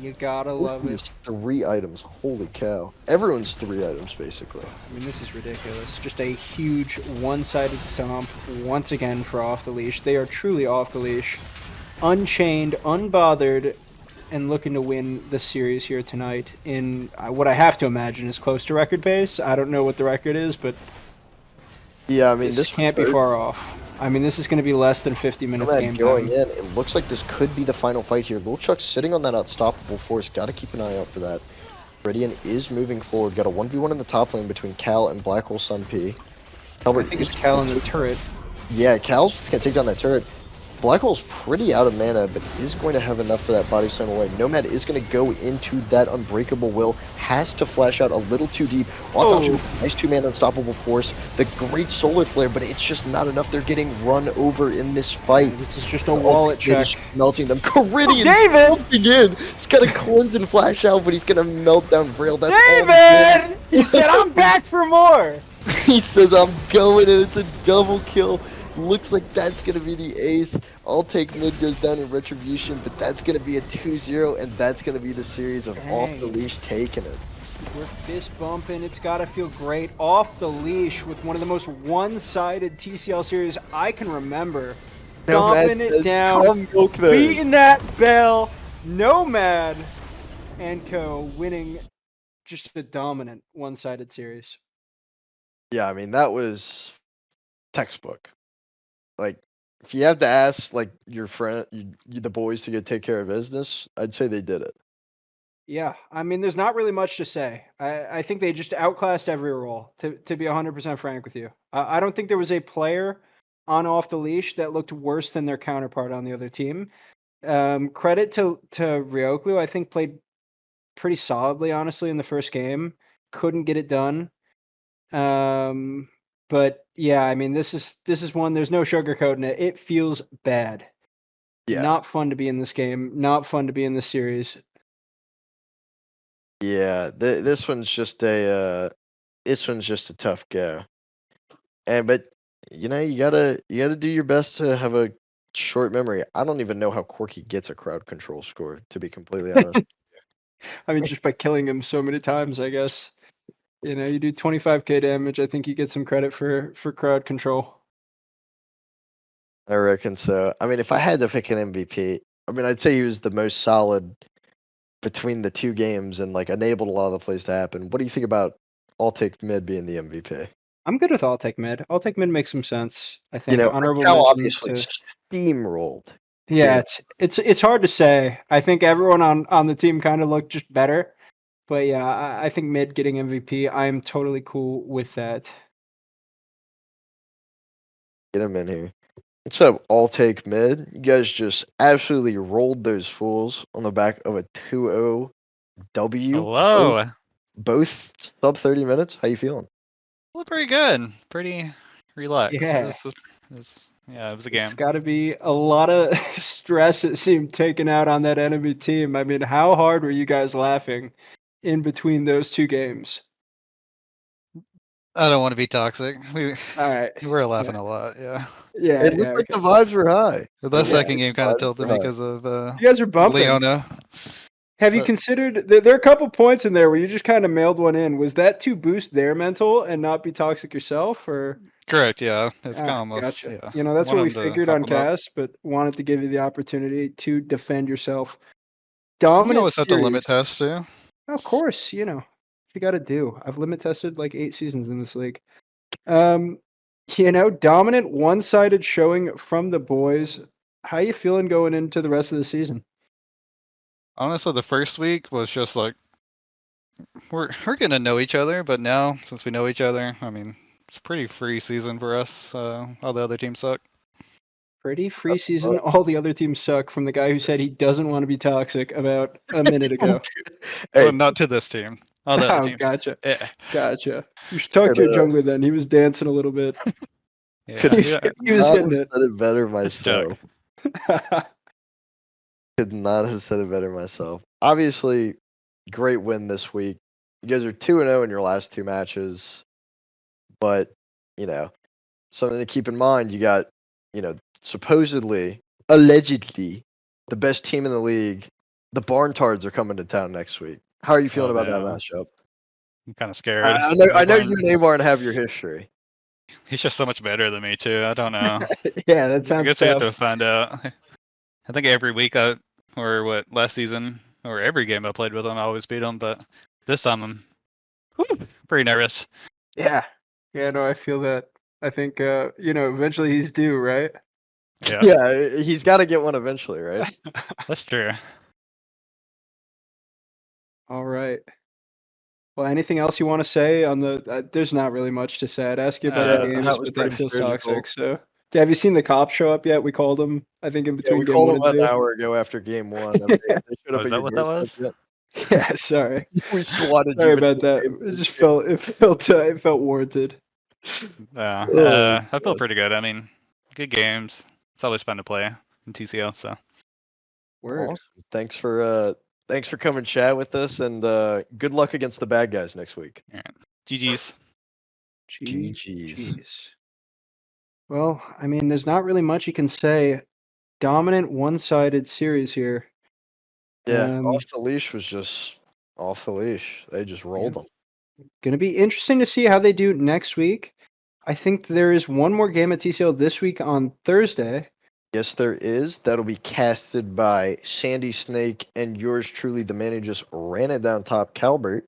You gotta love it. These 3 items. Holy cow. Everyone's 3 items, basically. I mean, this is ridiculous. Just a huge one-sided stomp once again for Off the Leash. They are truly off the leash, unchained, unbothered, and looking to win the series here tonight in what I have to imagine is close to record pace. I don't know what the record is, but Yeah, I mean, this can't be far off. I mean, this is going to be less than 50 minutes game going time. in, it looks like this could be the final fight here. Lil Chuck's sitting on that unstoppable force. Gotta keep an eye out for that. Radiant is moving forward. Got a 1v1 in the top lane between Cal and Black Hole Sun P. I think it's Cal in the turret. Yeah, Cal's gonna take down that turret. Black Hole's pretty out of mana, but is going to have enough for that body slam away. Nomad is going to go into that Unbreakable Will. Has to flash out a little too deep. On top of nice 2-man Unstoppable Force. The great Solar Flare, but it's just not enough. They're getting run over in this fight. This is just a wallet check. Melting them. Coridian David! Again. He's got a cleanse and flash out, but he's going to melt down Braille. That's David! He said, I'm back for more! He says, I'm going, and it's a double kill. Looks like that's going to be the ace. I'll take mid goes down in retribution, but that's going to be a 2-0, and that's going to be the series of Off the Leash taking it. We're fist bumping. It's got to feel great. Off the Leash with one of the most one-sided TCL series I can remember. Dumping it down, beating that bell. Nomad and Co. winning just a dominant one-sided series. Yeah, I mean, that was textbook. Like, if you have to ask, like, your friend, the boys to go take care of business, I'd say they did it. Yeah, I mean, there's not really much to say. I think they just outclassed every role, to be 100% frank with you. I don't think there was a player on Off the Leash that looked worse than their counterpart on the other team. Credit to Ryoklu, I think played pretty solidly, honestly, in the first game. Couldn't get it done. But yeah, I mean, this is one. There's no sugarcoating it. It feels bad. Yeah. Not fun to be in this game. Not fun to be in this series. Yeah, this one's just a tough go. But you know, you gotta do your best to have a short memory. I don't even know how Corky gets a crowd control score, to be completely honest. I mean, just by killing him so many times, I guess. You know, you do 25k damage. I think you get some credit for crowd control. I reckon so. I mean, if I had to pick an MVP, I mean, I'd say he was the most solid between the 2 games and like enabled a lot of the plays to happen. What do you think about I'll take mid being the MVP? I'm good with I'll take mid. I'll take mid makes some sense. I think You know, honorable Cal mentions obviously to. steamrolled. Yeah, it's hard to say. I think everyone on the team kind of looked just better. But yeah, I think mid getting MVP, I'm totally cool with that. Get him in here. What's up, I'll take mid? You guys just absolutely rolled those fools on the back of a 2-0 W. Hello. Both sub 30 minutes. How you feeling? Well, pretty good. Pretty relaxed. Yeah. It was a game. It's got to be a lot of stress, it seemed, taken out on that enemy team. I mean, how hard were you guys laughing in between those 2 games? I don't want to be toxic. We All were laughing a lot, yeah. Yeah, It looked like the vibes were high. The second game kind of vibes tilted were me high. because of You guys are bumping. Leona. Have you considered there are a couple points in there where you just kind of mailed one in? Was that to boost their mental and not be toxic yourself, or? Correct, yeah. It's kind of almost, Gotcha. yeah. You know, that's what we Wanted to figured hype on 'em up. cast, but wanted to give you the opportunity to defend yourself. We Dominant always have to limit series. tests too. Of course, you know, what you got to do. I've limit tested like 8 seasons in this league. You know, dominant one-sided showing from the boys. How you feeling going into the rest of the season? Honestly, the first week was just like we're gonna know each other, but now since we know each other, I mean, it's a pretty free season for us. All the other teams suck. Pretty free season. All the other teams suck from the guy who said he doesn't want to be toxic about a minute ago. Hey, Well, not to this team. All the other Oh, teams. gotcha. Yeah. Gotcha. You should talk to your jungler then. He was dancing a little bit. Yeah. He was hitting it. Said it better It's Doug. myself. Could not have said it better myself. Obviously, great win this week. You guys are 2-0 in your last 2 matches. But, you know, something to keep in mind, you got, you know, supposedly allegedly the best team in the league. The Barntards are coming to town next week. How are you feeling about that damn. matchup? I'm kind of scared. I know Abarn- you and Avarn have your history. He's just so much better than me too. I don't know. Yeah, that I sounds guess we have tough. to find out. I think every week or last season, or every game I played with him, I always beat him. But this time I'm pretty nervous. Yeah. Yeah, no, I feel that. I think eventually he's due, right? Yeah, Yeah, he's got to get one eventually, right? that's true. All right. Well, anything else you want to say on the? There's not really much to say. I'd ask you about the Yeah, that games, was but that pretty feels surgical. toxic. So, have you seen the cops show up yet? We called them. I think in Yeah, between we game called one him and an two. hour ago after game one. And they showed Oh, up is at that your what that was? doorstep yet? Yeah, sorry. We swatted Sorry you about between that. game It one just and it felt warranted. Yeah, Oh, I feel God. pretty good. I mean, good games. It's always fun to play in TCL. So Word. Awesome. Thanks for coming chat with us, and good luck against the bad guys next week. GG's. GG's. Jeez. Well, I mean, there's not really much you can say. Dominant one-sided series here. Yeah, Um, off the leash was just off the leash. They just rolled them. Gonna be interesting to see how they do next week. I think there is one more game at TCL this week on Thursday. Yes, there is. That'll be casted by Sandy Snake and yours truly, the man who just ran it down top, Calbert,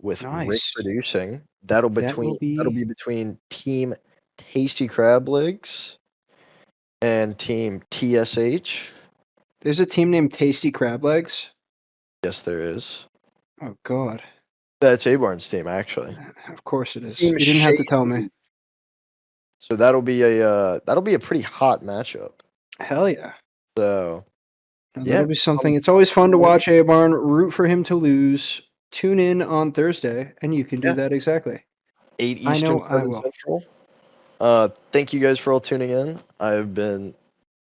with Rick Nice. producing. That'll That will be between Team Tasty Crab Legs and Team TSH. There's a team named Tasty Crab Legs. Yes, there is. Oh God. That's Abarn's team, actually. Of course it is. Team You didn't have to tell me. Shady. So that'll be a pretty hot matchup. Hell yeah. So No, yeah, that'll be something. It's always fun to watch Abarn root for him to lose. Tune in on Thursday, and you can do Yeah. that exactly. 8 I Eastern, know I 7 will. Central. Thank you guys for all tuning in. I've been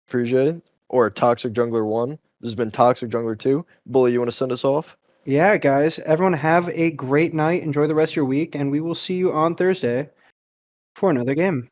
Fruge or Toxic Jungler 1. This has been Toxic Jungler 2. Bully, you want to send us off? Yeah, guys. Everyone have a great night. Enjoy the rest of your week, and we will see you on Thursday for another game.